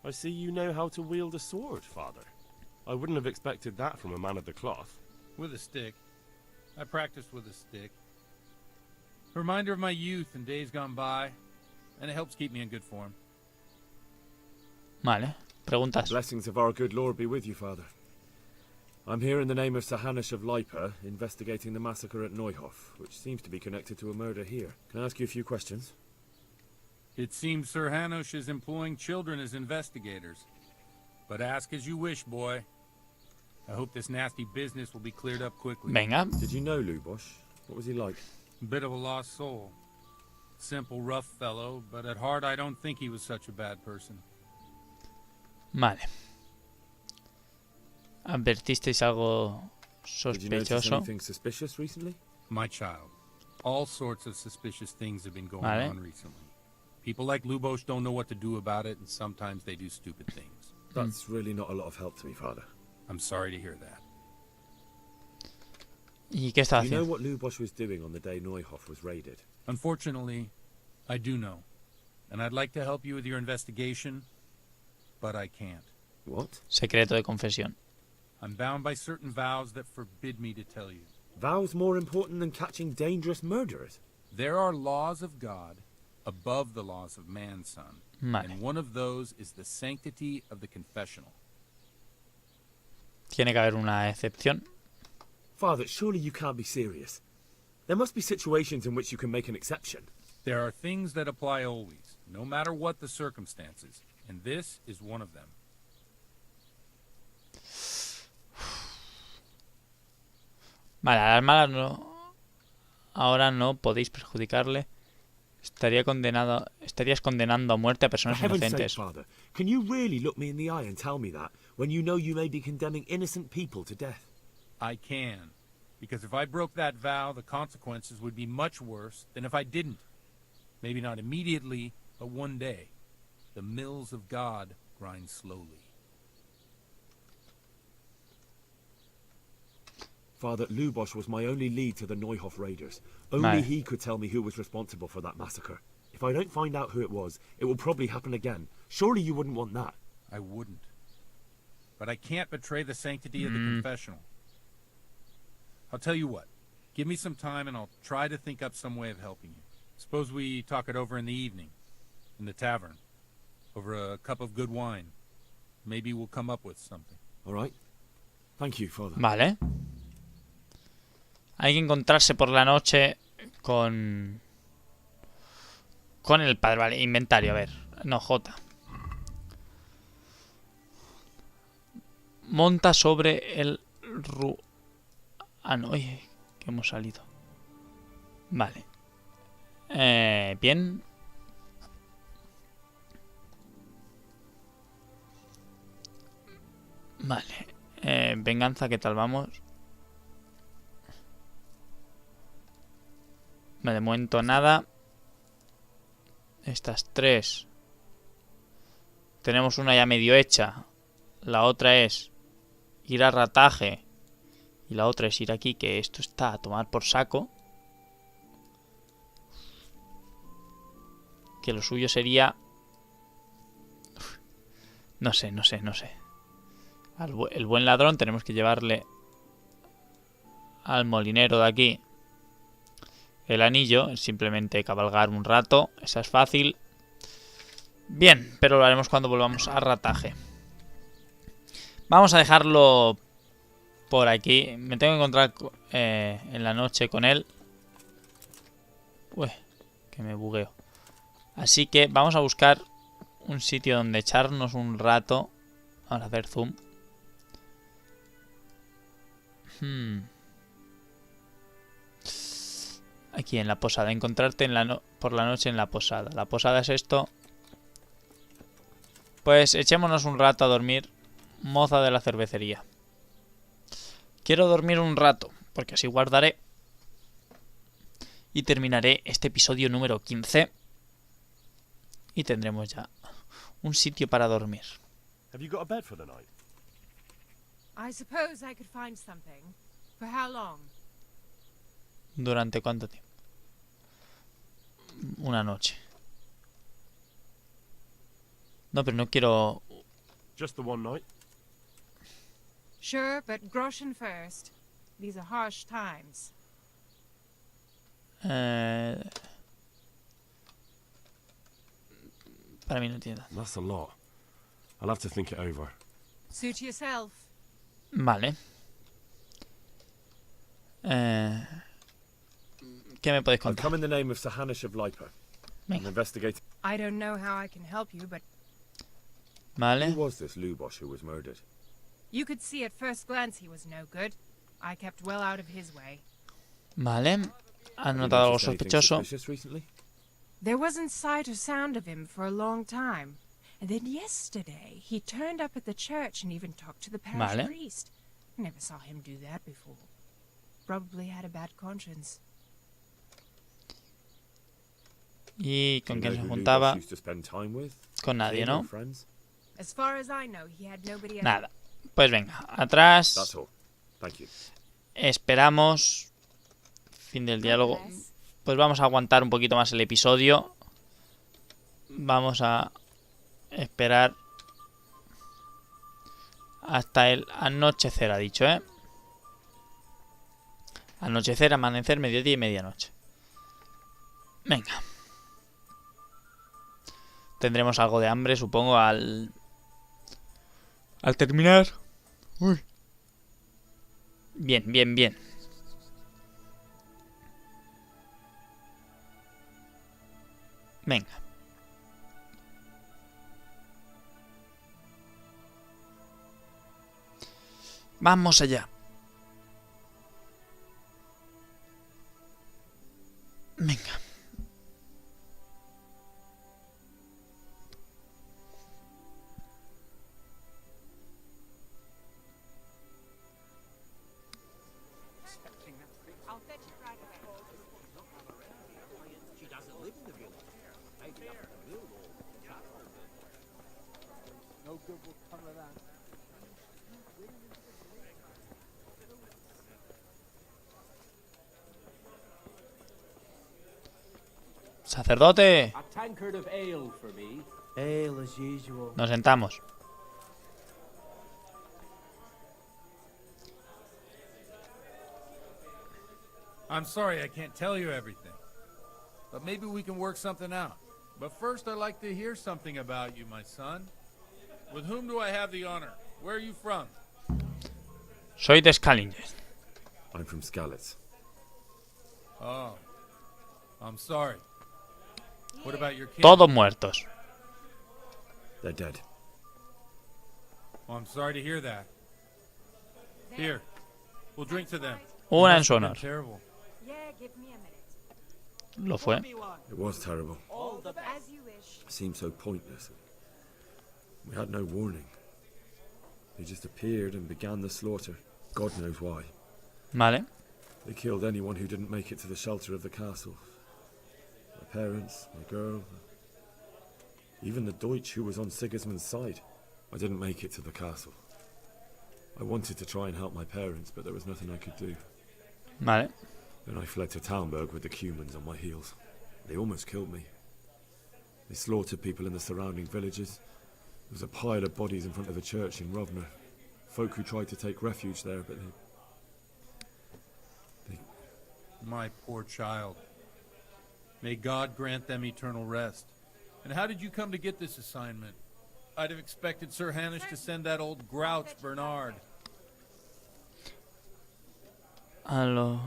[SPEAKER 11] I see you know how to wield a sword, Father. I wouldn't have expected that from a man of the cloth.
[SPEAKER 10] With a stick. I practiced with a stick. A reminder of my youth and days gone by, and it helps keep me in good form.
[SPEAKER 1] Vale, preguntas.
[SPEAKER 4] The blessings of our good Lord be with you, Father. I'm here in the name of Sir Hanush of Lipa, investigating the massacre at Neuhof, which seems to be connected to a murder here. Can I ask you a few questions?
[SPEAKER 10] It seems Sir Hanush is employing children as investigators. But ask as you wish, boy. I hope this nasty business will be cleared up quickly.
[SPEAKER 1] Venga.
[SPEAKER 4] Did you know Lubosh? What was he like?
[SPEAKER 10] A bit of a lost soul. Simple, rough fellow, but at heart I don't think he was such a bad person.
[SPEAKER 1] Vale. ¿Advertisteis algo
[SPEAKER 4] Did you notice
[SPEAKER 1] sospechoso?
[SPEAKER 4] anything suspicious recently?
[SPEAKER 10] My child, all sorts of suspicious things have been going
[SPEAKER 1] Vale.
[SPEAKER 10] on recently. People like Lubosh don't know what to do about it, and sometimes they do stupid things.
[SPEAKER 4] That's really not a lot of help to me, Father.
[SPEAKER 10] I'm sorry to hear that.
[SPEAKER 1] ¿Y qué está
[SPEAKER 4] Do you know
[SPEAKER 1] haciendo?
[SPEAKER 4] what Lubosh was doing on the day Neuhof was raided?
[SPEAKER 10] Unfortunately, I do know. And I'd like to help you with your investigation, but I can't.
[SPEAKER 4] What?
[SPEAKER 1] Secreto de confesión.
[SPEAKER 10] I'm bound by certain vows that forbid me to tell you.
[SPEAKER 4] Vows more important than catching dangerous murderers?
[SPEAKER 10] There are laws of God above the laws of man, son.
[SPEAKER 1] Vale.
[SPEAKER 10] And one of those is the sanctity of the confessional.
[SPEAKER 1] Tiene que haber una excepción.
[SPEAKER 4] Father, surely you can't be serious. There must be situations in which you can make an exception.
[SPEAKER 10] There are things that apply always, no matter what the circumstances, and this is one of them.
[SPEAKER 1] Vale, a las malas no. Ahora no podéis perjudicarle. Estarías condenando a muerte a
[SPEAKER 4] For
[SPEAKER 1] personas
[SPEAKER 4] heaven's sake,
[SPEAKER 1] inocentes.
[SPEAKER 4] Father, can you really look me in the eye and tell me that when you know you may be condemning innocent people to death?
[SPEAKER 10] I can, because if I broke that vow, the consequences would be much worse than if I didn't. Maybe not immediately, but one day. The mills of God grind slowly.
[SPEAKER 4] Father, Lubosh was my only lead to the Neuhof raiders. Only
[SPEAKER 1] Vale.
[SPEAKER 4] he could tell me who was responsible for that massacre. If I don't find out who it was, it will probably happen again. Surely you wouldn't want that.
[SPEAKER 10] I wouldn't. But I can't betray the sanctity of the confessional. I'll tell you what. Give me some time and I'll try to think up some way of helping you. Suppose we talk it over in the evening. In the tavern. Over a cup of good wine. Maybe we'll come up with something.
[SPEAKER 4] All right? Thank you, Father.
[SPEAKER 1] Vale. Hay que encontrarse por la noche con el padre. Vale, inventario, a ver. No, J. Monta sobre el Ah, no, oye, que hemos salido. Vale. Bien. Vale. Venganza, ¿qué tal vamos? De momento nada. Estas tres. Tenemos una ya medio hecha. La otra es ir a rataje. Y la otra es ir aquí, que esto está a tomar por saco. Que lo suyo sería... No sé. El buen ladrón tenemos que llevarle al molinero de aquí el anillo. Es simplemente cabalgar un rato. Esa es fácil. Bien, pero lo haremos cuando volvamos a rataje. Vamos a dejarlo por aquí. Me tengo que encontrar en la noche con él. Uy, que me bugueo. Así que vamos a buscar un sitio donde echarnos un rato. Vamos a hacer zoom. Aquí en la posada. Encontrarte por la noche en la posada. La posada es esto. Pues echémonos un rato a dormir. Moza de la cervecería. Quiero dormir un rato, porque así guardaré y terminaré este episodio número 15 y tendremos ya un sitio para dormir.
[SPEAKER 12] Have you got a bed for the night?
[SPEAKER 13] I suppose I could find something. For how long?
[SPEAKER 1] ¿Durante cuánto tiempo? Una noche. No, pero no quiero...
[SPEAKER 12] Just the one night?
[SPEAKER 13] Sure, but groschen first. These are harsh times.
[SPEAKER 1] Para mí no tiene.
[SPEAKER 12] That's a lot. I'll have to think it over.
[SPEAKER 13] Suit yourself.
[SPEAKER 1] Vale. ¿Qué me podéis
[SPEAKER 4] I've
[SPEAKER 1] contar?
[SPEAKER 4] come in the name of Sir Hanish of Liper. I'm investigating.
[SPEAKER 13] I don't know how I can help you, but
[SPEAKER 1] Vale.
[SPEAKER 4] Who was this Lubosh who was murdered?
[SPEAKER 13] you could see at first glance he was no good. I kept well out of his way.
[SPEAKER 1] Vale. ¿Has
[SPEAKER 4] Have you
[SPEAKER 1] notado algo
[SPEAKER 4] noticed anything
[SPEAKER 1] sospechoso?
[SPEAKER 4] suspicious recently?
[SPEAKER 13] There wasn't sight or sound of him for a long time. And then yesterday, he turned up at the church and even talked to the parish
[SPEAKER 1] Vale.
[SPEAKER 13] priest. Never saw him do that before. Probably had a bad conscience.
[SPEAKER 1] ¿Y
[SPEAKER 4] Do
[SPEAKER 1] con
[SPEAKER 4] you
[SPEAKER 1] quién
[SPEAKER 4] know
[SPEAKER 1] se
[SPEAKER 4] who
[SPEAKER 1] juntaba?
[SPEAKER 4] Lubosh used to spend time with?
[SPEAKER 1] Con nadie,
[SPEAKER 4] Kin or
[SPEAKER 1] ¿no?
[SPEAKER 4] friends?
[SPEAKER 13] As far as I know, he had nobody else.
[SPEAKER 1] Nada. Pues venga, atrás.
[SPEAKER 4] That's all. Thank you.
[SPEAKER 1] Esperamos. Fin del diálogo. Pues vamos a aguantar un poquito más el episodio. Vamos a esperar hasta el anochecer, ha dicho, ¿eh? Anochecer, amanecer, mediodía y medianoche. Venga. Tendremos algo de hambre, supongo, al terminar. Uy. Bien, bien, bien. Venga. Vamos allá. Venga. Sacerdote.
[SPEAKER 14] A tankard of ale for me. Ale as usual.
[SPEAKER 1] Nos sentamos.
[SPEAKER 10] I'm sorry I can't tell you everything. But maybe we can work something out. But first I'd like to hear something about you, my son. With whom do I have the honor? Where are you from?
[SPEAKER 1] Soy de Scalinger.
[SPEAKER 4] I'm from Skalitz.
[SPEAKER 10] Oh. I'm sorry. What about your kin?
[SPEAKER 1] Todos muertos.
[SPEAKER 4] They're dead.
[SPEAKER 10] Oh, I'm sorry to hear that. Here. We'll drink to them.
[SPEAKER 1] Una en
[SPEAKER 10] It
[SPEAKER 1] su
[SPEAKER 10] must have
[SPEAKER 1] honor.
[SPEAKER 10] been terrible.
[SPEAKER 13] Yeah, give me a minute.
[SPEAKER 1] Lo fue.
[SPEAKER 4] It was terrible.
[SPEAKER 13] All the best. As you wish.
[SPEAKER 4] It seemed so pointless. We had no warning. They just appeared and began the slaughter. God knows why.
[SPEAKER 1] Vale.
[SPEAKER 4] They killed anyone who didn't make it to the shelter of the castle. My parents, my girl, even the Deutsch who was on Sigismund's side. I didn't make it to the castle. I wanted to try and help my parents, but there was nothing I could do.
[SPEAKER 1] Vale.
[SPEAKER 4] Then I fled to Talmberg with the Cumans on my heels. They almost killed me. They slaughtered people in the surrounding villages. There was a pile of bodies in front of the church in Rovner. Folk who tried to take refuge there, but they...
[SPEAKER 10] My poor child. May God grant them eternal rest. And how did you come to get this assignment? I'd have expected Sir Hanish to send that old grouch Bernard.
[SPEAKER 1] Aló.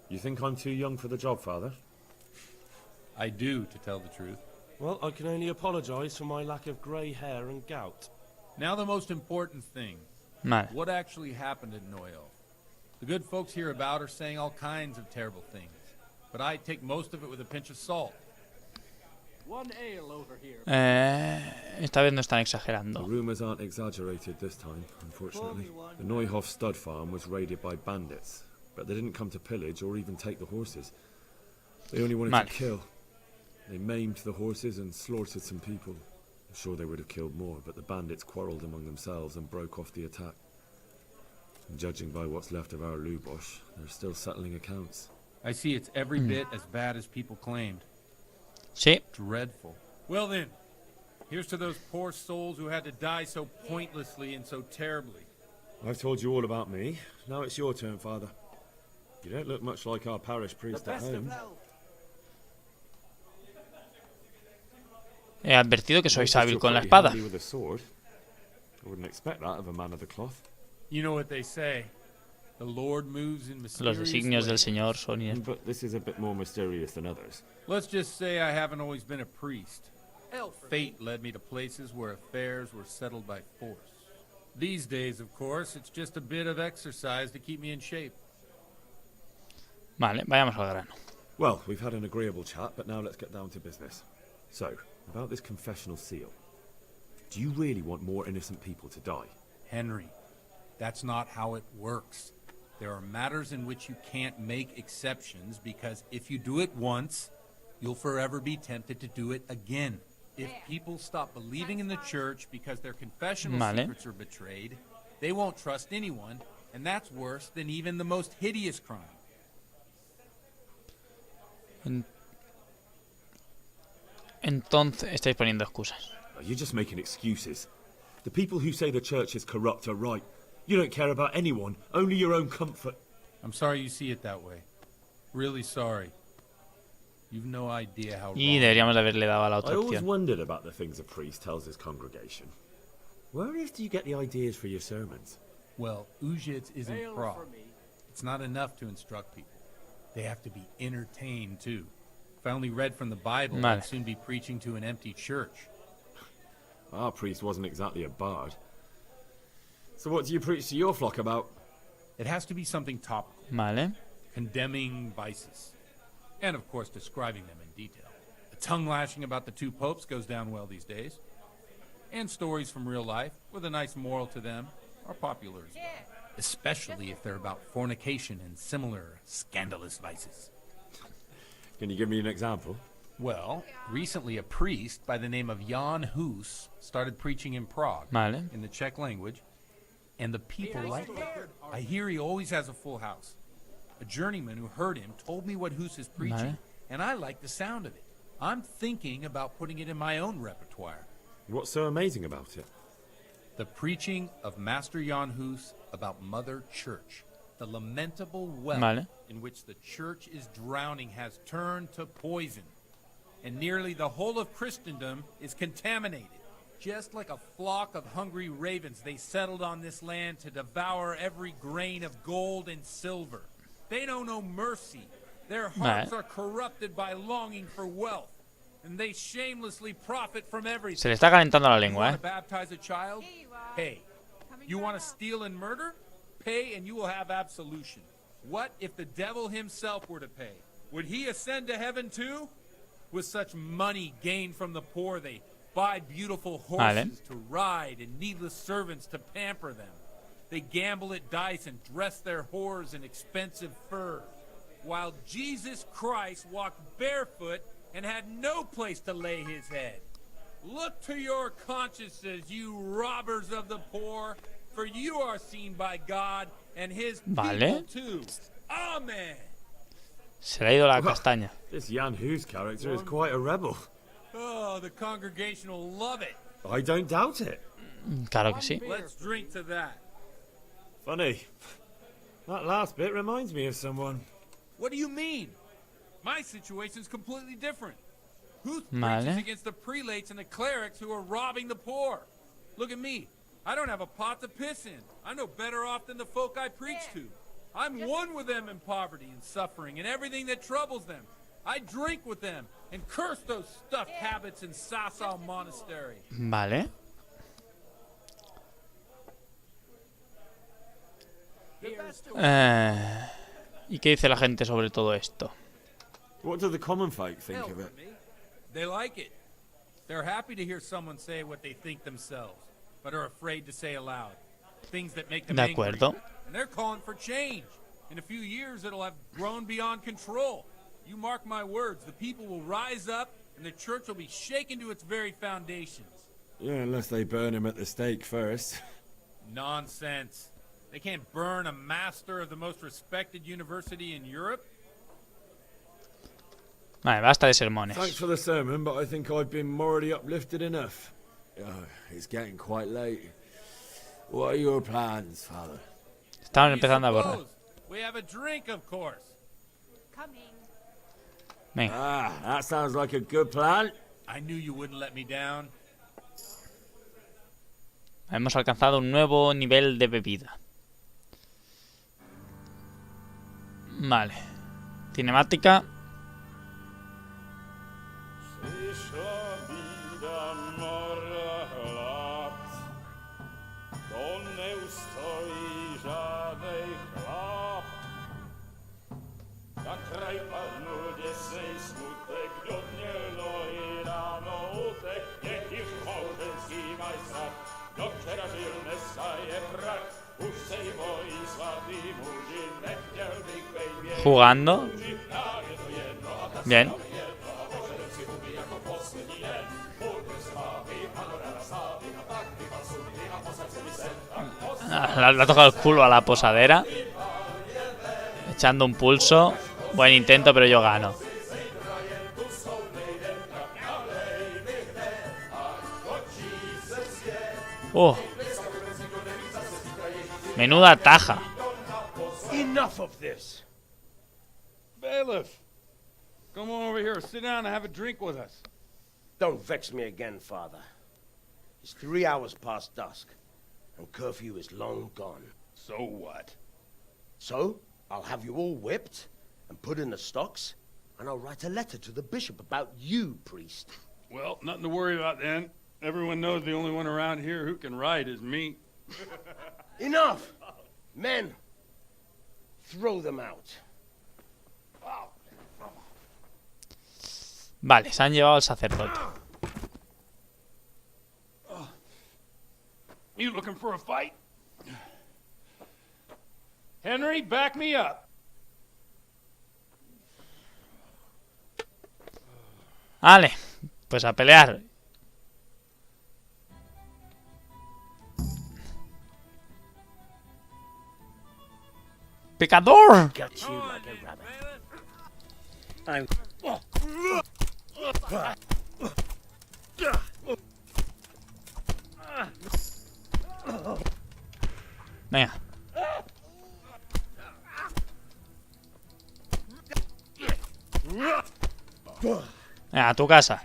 [SPEAKER 4] You think I'm too young for the job, Father?
[SPEAKER 10] I do, to tell the truth.
[SPEAKER 12] Well, I can only apologise for my lack of grey hair and gout.
[SPEAKER 10] Now the most important thing.
[SPEAKER 1] Vale.
[SPEAKER 10] What actually happened at Noyo? The good folks hereabout are saying all kinds of terrible things, but I take most of it with a pinch of salt.
[SPEAKER 1] Esta vez no están exagerando.
[SPEAKER 4] The rumors aren't exaggerated this time, unfortunately. The Neuhoff stud farm was raided by bandits, but they didn't come to pillage or even take the horses. They only wanted to kill. They maimed the horses and slaughtered some people. I'm sure they would have killed more, but the bandits quarreled among themselves and broke off the attack. And judging by what's left of our Lubosh, they're still settling accounts.
[SPEAKER 10] I see it's every bit as bad as people claimed.
[SPEAKER 1] Sí.
[SPEAKER 10] Dreadful. Well then, here's to those poor souls who had to die so pointlessly and so terribly.
[SPEAKER 4] I've told you all about me. Now it's your turn, Father. You don't look much like our parish priest at home.
[SPEAKER 1] He advertido que sois hábil con la espada.
[SPEAKER 4] I wouldn't expect that of a man of the cloth.
[SPEAKER 10] You know what they say. The Lord moves in
[SPEAKER 1] Los
[SPEAKER 10] mysterious
[SPEAKER 1] designios del
[SPEAKER 10] ways.
[SPEAKER 1] Señor son...
[SPEAKER 4] But this is a bit more mysterious than others.
[SPEAKER 10] Let's just say I haven't always been a priest. Fate led me to places where affairs were settled by force. These days, of course, it's just a bit of exercise to keep me in shape.
[SPEAKER 1] Vale, vayamos al grano.
[SPEAKER 4] Well, we've had an agreeable chat, but now let's get down to business. So, about this confessional seal. Do you really want more innocent people to die?
[SPEAKER 10] Henry, that's not how it works. There are matters in which you can't make exceptions because if you do it once, you'll forever be tempted to do it again. If people stop believing in the church because their confessional secrets are betrayed, they won't trust anyone, and that's worse than even the most hideous crime.
[SPEAKER 1] Entonces estáis poniendo excusas.
[SPEAKER 4] You're just making excuses. The people who say the church is corrupt are right. You don't care about anyone, only your own comfort.
[SPEAKER 10] I'm sorry you see it that way. Really sorry. You've no idea how
[SPEAKER 1] Y deberíamos haberle dado a la otra
[SPEAKER 4] I always
[SPEAKER 1] opción.
[SPEAKER 4] wondered about the things a priest tells his congregation. Where on earth do you get the ideas for your sermons?
[SPEAKER 10] Well, Ujits isn't Prague. It's not enough to instruct people. They have to be entertained, too. If I only read from the Bible, I'd soon be preaching to an empty church.
[SPEAKER 4] Our priest wasn't exactly a bard. So what do you preach to your flock about?
[SPEAKER 10] It has to be something topical.
[SPEAKER 1] Vale.
[SPEAKER 10] Condemning vices. And, of course, describing them in detail. The tongue-lashing about the two popes goes down well these days. And stories from real life, with a nice moral to them, are popular as well. Especially if they're about fornication and similar scandalous vices.
[SPEAKER 4] Can you give me an example?
[SPEAKER 10] Well, recently a priest by the name of Jan Hus started preaching in Prague, in the Czech language, and the people liked it. I hear he always has a full house. A journeyman who heard him told me what Hus is preaching, and I like the sound of it. I'm thinking about putting it in my own repertoire.
[SPEAKER 4] What's so amazing about it?
[SPEAKER 10] The preaching of Master Jan Hus about Mother Church. The lamentable well in which the church is drowning has turned to poison. And nearly the whole of Christendom is contaminated. Just like a flock of hungry ravens, they settled on this land to devour every grain of gold and silver. They know no mercy. Their hearts are corrupted by longing for wealth. And they shamelessly profit from everything.
[SPEAKER 1] Se le está calentando la lengua,
[SPEAKER 10] You want to baptize a child? Pay. You want to steal and murder? Pay and you will have absolution. What if the devil himself were to pay? Would he ascend to heaven too? With such money gained from the poor, they buy beautiful horses to ride and needless servants to pamper them. They gamble at dice and dress their whores in expensive furs, while Jesus Christ walked barefoot and had no place to lay his head. Look to your consciences, you robbers of the poor, for you are seen by God and his people too. Amen.
[SPEAKER 1] Se le ha ido la castaña.
[SPEAKER 4] This Jan Hus character is quite a rebel.
[SPEAKER 10] Oh, the congregation will love it.
[SPEAKER 4] I don't doubt it.
[SPEAKER 1] Claro que sí.
[SPEAKER 10] Let's drink to that.
[SPEAKER 4] Funny. That last bit reminds me of someone.
[SPEAKER 10] What do you mean? My situation's completely different. Who preaches against the prelates and the clerics who are robbing the poor? Look at me. I don't have a pot to piss in. I'm no better off than the folk I preach to. I'm one with them in poverty and suffering and everything that troubles them. I drink with them and curse those stuffed habits in Sasau Monastery.
[SPEAKER 1] Vale. ¿Y qué dice la gente sobre todo esto?
[SPEAKER 4] What do the common folk think of it?
[SPEAKER 10] They like it. They're happy to hear someone say what they think themselves, but are afraid to say aloud. Things that make them
[SPEAKER 1] De
[SPEAKER 10] angry.
[SPEAKER 1] acuerdo.
[SPEAKER 10] And they're calling for change. In a few years, it'll have grown beyond control. You mark my words, the people will rise up, and the church will be shaken to its very foundations.
[SPEAKER 4] Yeah, unless they burn him at the stake first.
[SPEAKER 10] Nonsense. They can't burn a master of the most respected university in Europe.
[SPEAKER 1] Vale, basta de sermones.
[SPEAKER 4] Thanks for the sermon, but I think I've been morally uplifted enough. Oh, it's getting quite late. What are your plans, Father?
[SPEAKER 1] Estamos empezando a borrar.
[SPEAKER 10] We have a drink, of course.
[SPEAKER 1] Venga.
[SPEAKER 4] Ah, that sounds like a good plan.
[SPEAKER 10] I knew you wouldn't let me down.
[SPEAKER 1] Hemos alcanzado un nuevo nivel de bebida. Vale. Cinemática. Jugando. Bien. Le ha tocado el culo a la posadera. Echando un pulso. Buen intento, pero yo gano. Menuda taja.
[SPEAKER 2] Enough of this.
[SPEAKER 10] Bailiff, come on over here, sit down and have a drink with us.
[SPEAKER 2] Don't vex me again, Father. It's 3 hours past dusk, and curfew is long gone.
[SPEAKER 10] So what?
[SPEAKER 2] So, I'll have you all whipped and put in the stocks, and I'll write a letter to the bishop about you, priest.
[SPEAKER 10] Well, nothing to worry about then. Everyone knows the only one around here who can write is me.
[SPEAKER 2] Enough! Men, throw them out.
[SPEAKER 1] Vale, se han llevado al sacerdote.
[SPEAKER 10] You looking for a fight? Henry, back me up.
[SPEAKER 1] Vale, pues a pelear. ¡Pecador!
[SPEAKER 2] Got you like a rabbit. I'm...
[SPEAKER 1] Venga. Venga, a tu casa.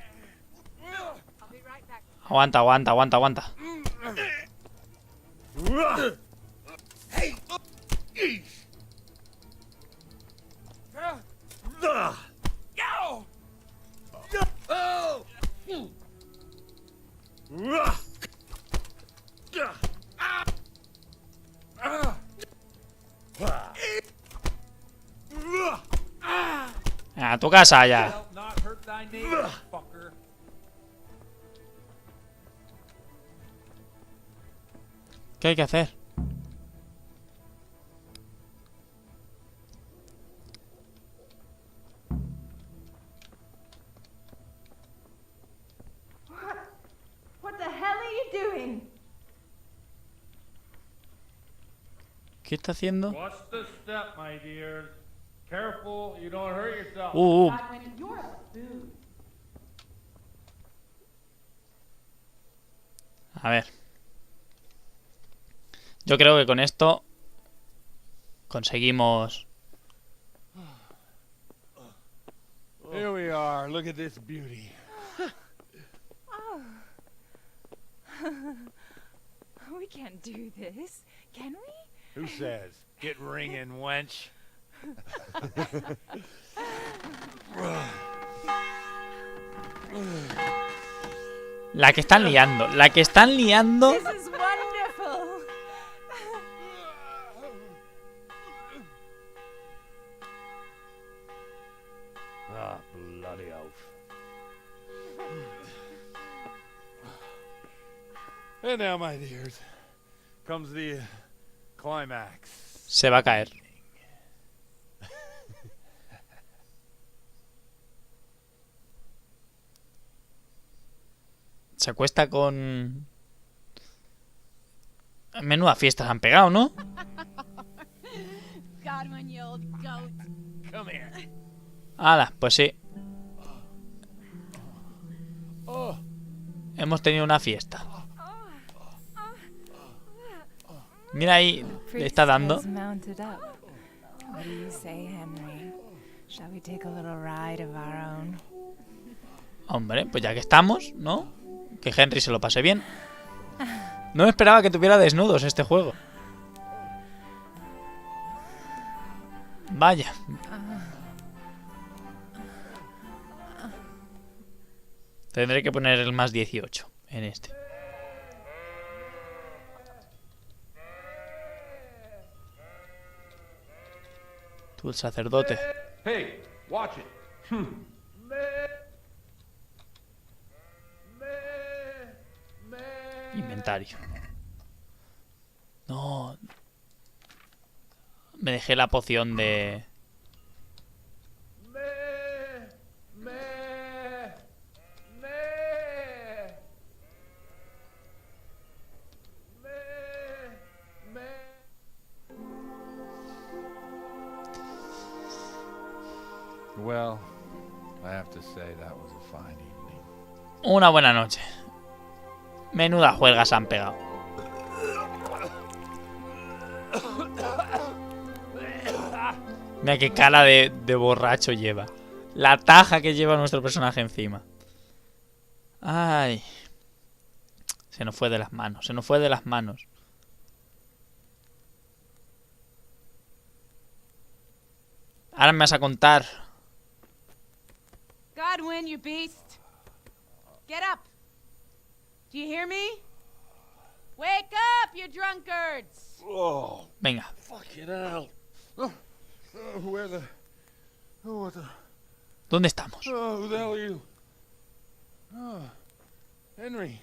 [SPEAKER 1] Aguanta, aguanta, aguanta, aguanta. A tu casa ya. ¿Qué hay que hacer?
[SPEAKER 5] What the hell are you doing?
[SPEAKER 1] ¿Qué está haciendo?
[SPEAKER 9] Watch the step, my dears. Careful, you don't hurt yourself.
[SPEAKER 5] Not when you're a booze.
[SPEAKER 1] A ver. Yo creo que con esto conseguimos.
[SPEAKER 10] Here we are. Look at this beauty.
[SPEAKER 13] Oh. We can't do this, can we?
[SPEAKER 10] Who says? Get ringing, wench.
[SPEAKER 1] La que están liando. La que están liando.
[SPEAKER 13] This is wonderful.
[SPEAKER 10] Ah, bloody oath. And now, my dears, comes the climax.
[SPEAKER 1] Se va a caer. Se acuesta con... Menuda fiestas han pegado, ¿no?
[SPEAKER 15] Godwin, you old goat.
[SPEAKER 10] Come here.
[SPEAKER 1] Hala, pues sí. Hemos tenido una fiesta. Mira ahí, le está dando.
[SPEAKER 13] What do you say, Henry? Shall we take a little ride of our own?
[SPEAKER 1] Hombre, pues ya que estamos, ¿no? Que Henry se lo pase bien. No me esperaba que tuviera desnudos este juego. Vaya. Tendré que poner el más 18 en este. Tú, el sacerdote.
[SPEAKER 16] Hey, watch it.
[SPEAKER 1] Inventario. No. Me dejé la poción de...
[SPEAKER 10] Well, I have to say that was a fine evening.
[SPEAKER 1] Una buena noche. Menuda juerga se han pegado. Mira qué cara de borracho lleva. La taja que lleva nuestro personaje encima. Ay. Se nos fue de las manos. Se nos fue de las manos. Ahora me vas a contar.
[SPEAKER 15] Godwin, you beast. Get up. Do you hear me? Wake up, you drunkards.
[SPEAKER 16] Oh,
[SPEAKER 1] venga.
[SPEAKER 16] Fucking hell. Where the... Oh, what the...
[SPEAKER 1] ¿Dónde estamos?
[SPEAKER 10] Oh, who the hell are you? Oh, Henry.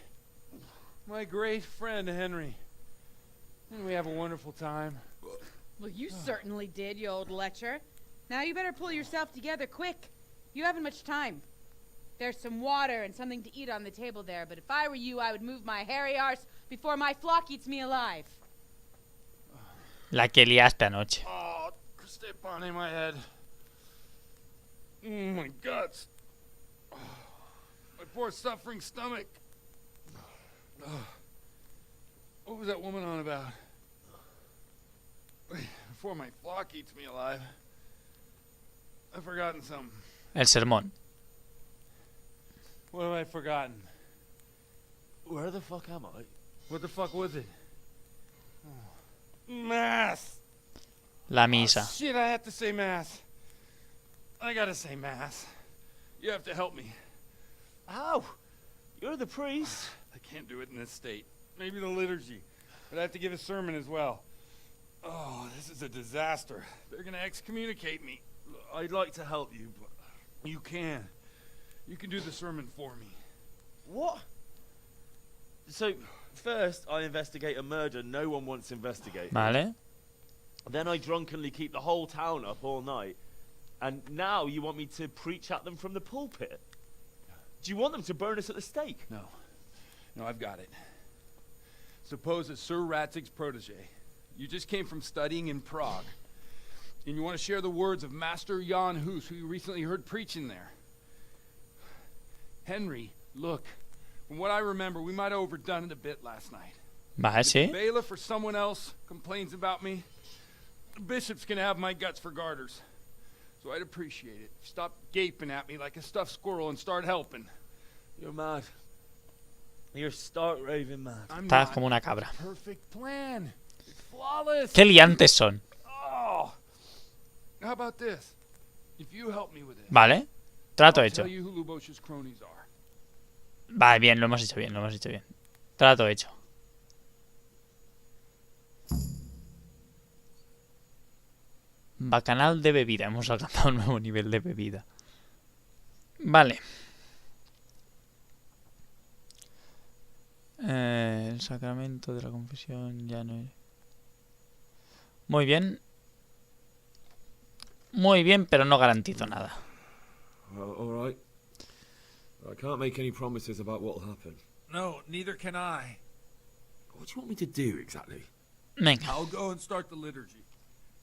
[SPEAKER 10] My great friend, Henry. Didn't we have a wonderful time?
[SPEAKER 15] Well, you certainly did, you old lecher. Now you better pull yourself together quick. You haven't much time. There's some water and something to eat on the table there, but if I were you, I would move my hairy arse before my flock eats me alive.
[SPEAKER 1] La que liaste anoche.
[SPEAKER 10] Oh, step on in my head. My guts. Oh, my poor suffering stomach. Oh, what was that woman on about? Before my flock eats me alive. I've forgotten something.
[SPEAKER 1] El sermón.
[SPEAKER 10] What have I forgotten?
[SPEAKER 16] Where the fuck am I?
[SPEAKER 10] What the fuck was it? Oh. Mass!
[SPEAKER 1] La misa.
[SPEAKER 10] Oh, shit, I have to say mass. I gotta say mass. You have to help me.
[SPEAKER 16] How? You're the priest.
[SPEAKER 10] I can't do it in this state. Maybe the liturgy. But I have to give a sermon as well. Oh, this is a disaster. They're gonna excommunicate me.
[SPEAKER 16] I'd like to help you, but...
[SPEAKER 10] You can. You can do the sermon for me.
[SPEAKER 16] What? So, first I investigate a murder no one wants investigated.
[SPEAKER 1] Vale.
[SPEAKER 16] Then I drunkenly keep the whole town up all night. And now you want me to preach at them from the pulpit? Do you want them to burn us at the stake?
[SPEAKER 10] No. No, I've got it. Suppose that Sir Ratzig's protege. You just came from studying in Prague. And you want to share the words of Master Jan Hus, who you recently heard preaching there. Henry, look. From what I remember, we might have overdone it a bit last night.
[SPEAKER 1] Vale,
[SPEAKER 10] If
[SPEAKER 1] sí.
[SPEAKER 10] the bailiff or someone else complains about me, the bishop's gonna have my guts for garters. So I'd appreciate it. Stop gaping at me like a stuffed squirrel and start helping.
[SPEAKER 16] You're mad. You're stark raving mad.
[SPEAKER 10] I'm
[SPEAKER 1] Estás
[SPEAKER 10] not.
[SPEAKER 1] como una cabra.
[SPEAKER 10] Perfect plan. It's flawless.
[SPEAKER 1] Qué liantes son.
[SPEAKER 10] Oh. How about this? If you help me with it,
[SPEAKER 1] Vale. Trato
[SPEAKER 10] I'll
[SPEAKER 1] hecho.
[SPEAKER 10] tell you who Lubosh's cronies are.
[SPEAKER 1] Vale, bien, lo hemos hecho bien, lo hemos hecho bien. Trato hecho. Bacanal de bebida. Hemos alcanzado un nuevo nivel de bebida. Vale. sacramento de la confesión ya no es... Muy bien. Muy bien, pero no garantizo nada.
[SPEAKER 4] Well, all right. I can't make any promises about what'll happen.
[SPEAKER 10] No, neither can I.
[SPEAKER 4] What do you want me to do exactly?
[SPEAKER 1] Venga.
[SPEAKER 10] I'll go and start the liturgy.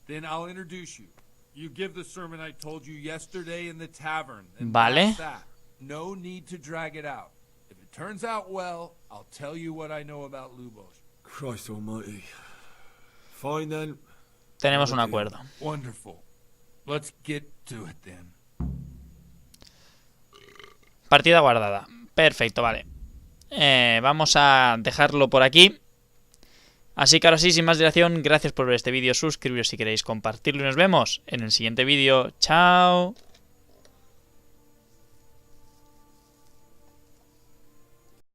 [SPEAKER 10] Then I'll introduce you. You give the sermon I told you yesterday in the tavern. And
[SPEAKER 1] Vale.
[SPEAKER 10] that's that. No need to drag it out. If it turns out well, I'll tell you what I know about Lubos.
[SPEAKER 4] Christ almighty. Fine then.
[SPEAKER 1] Tenemos un acuerdo.
[SPEAKER 10] Wonderful. Let's get to it then.
[SPEAKER 1] Partida guardada. Perfecto, vale. Vamos a dejarlo por aquí. Así que ahora sí, sin más dilación, gracias por ver este vídeo. Suscribiros si queréis, compartirlo y nos vemos en el siguiente vídeo. ¡Chao!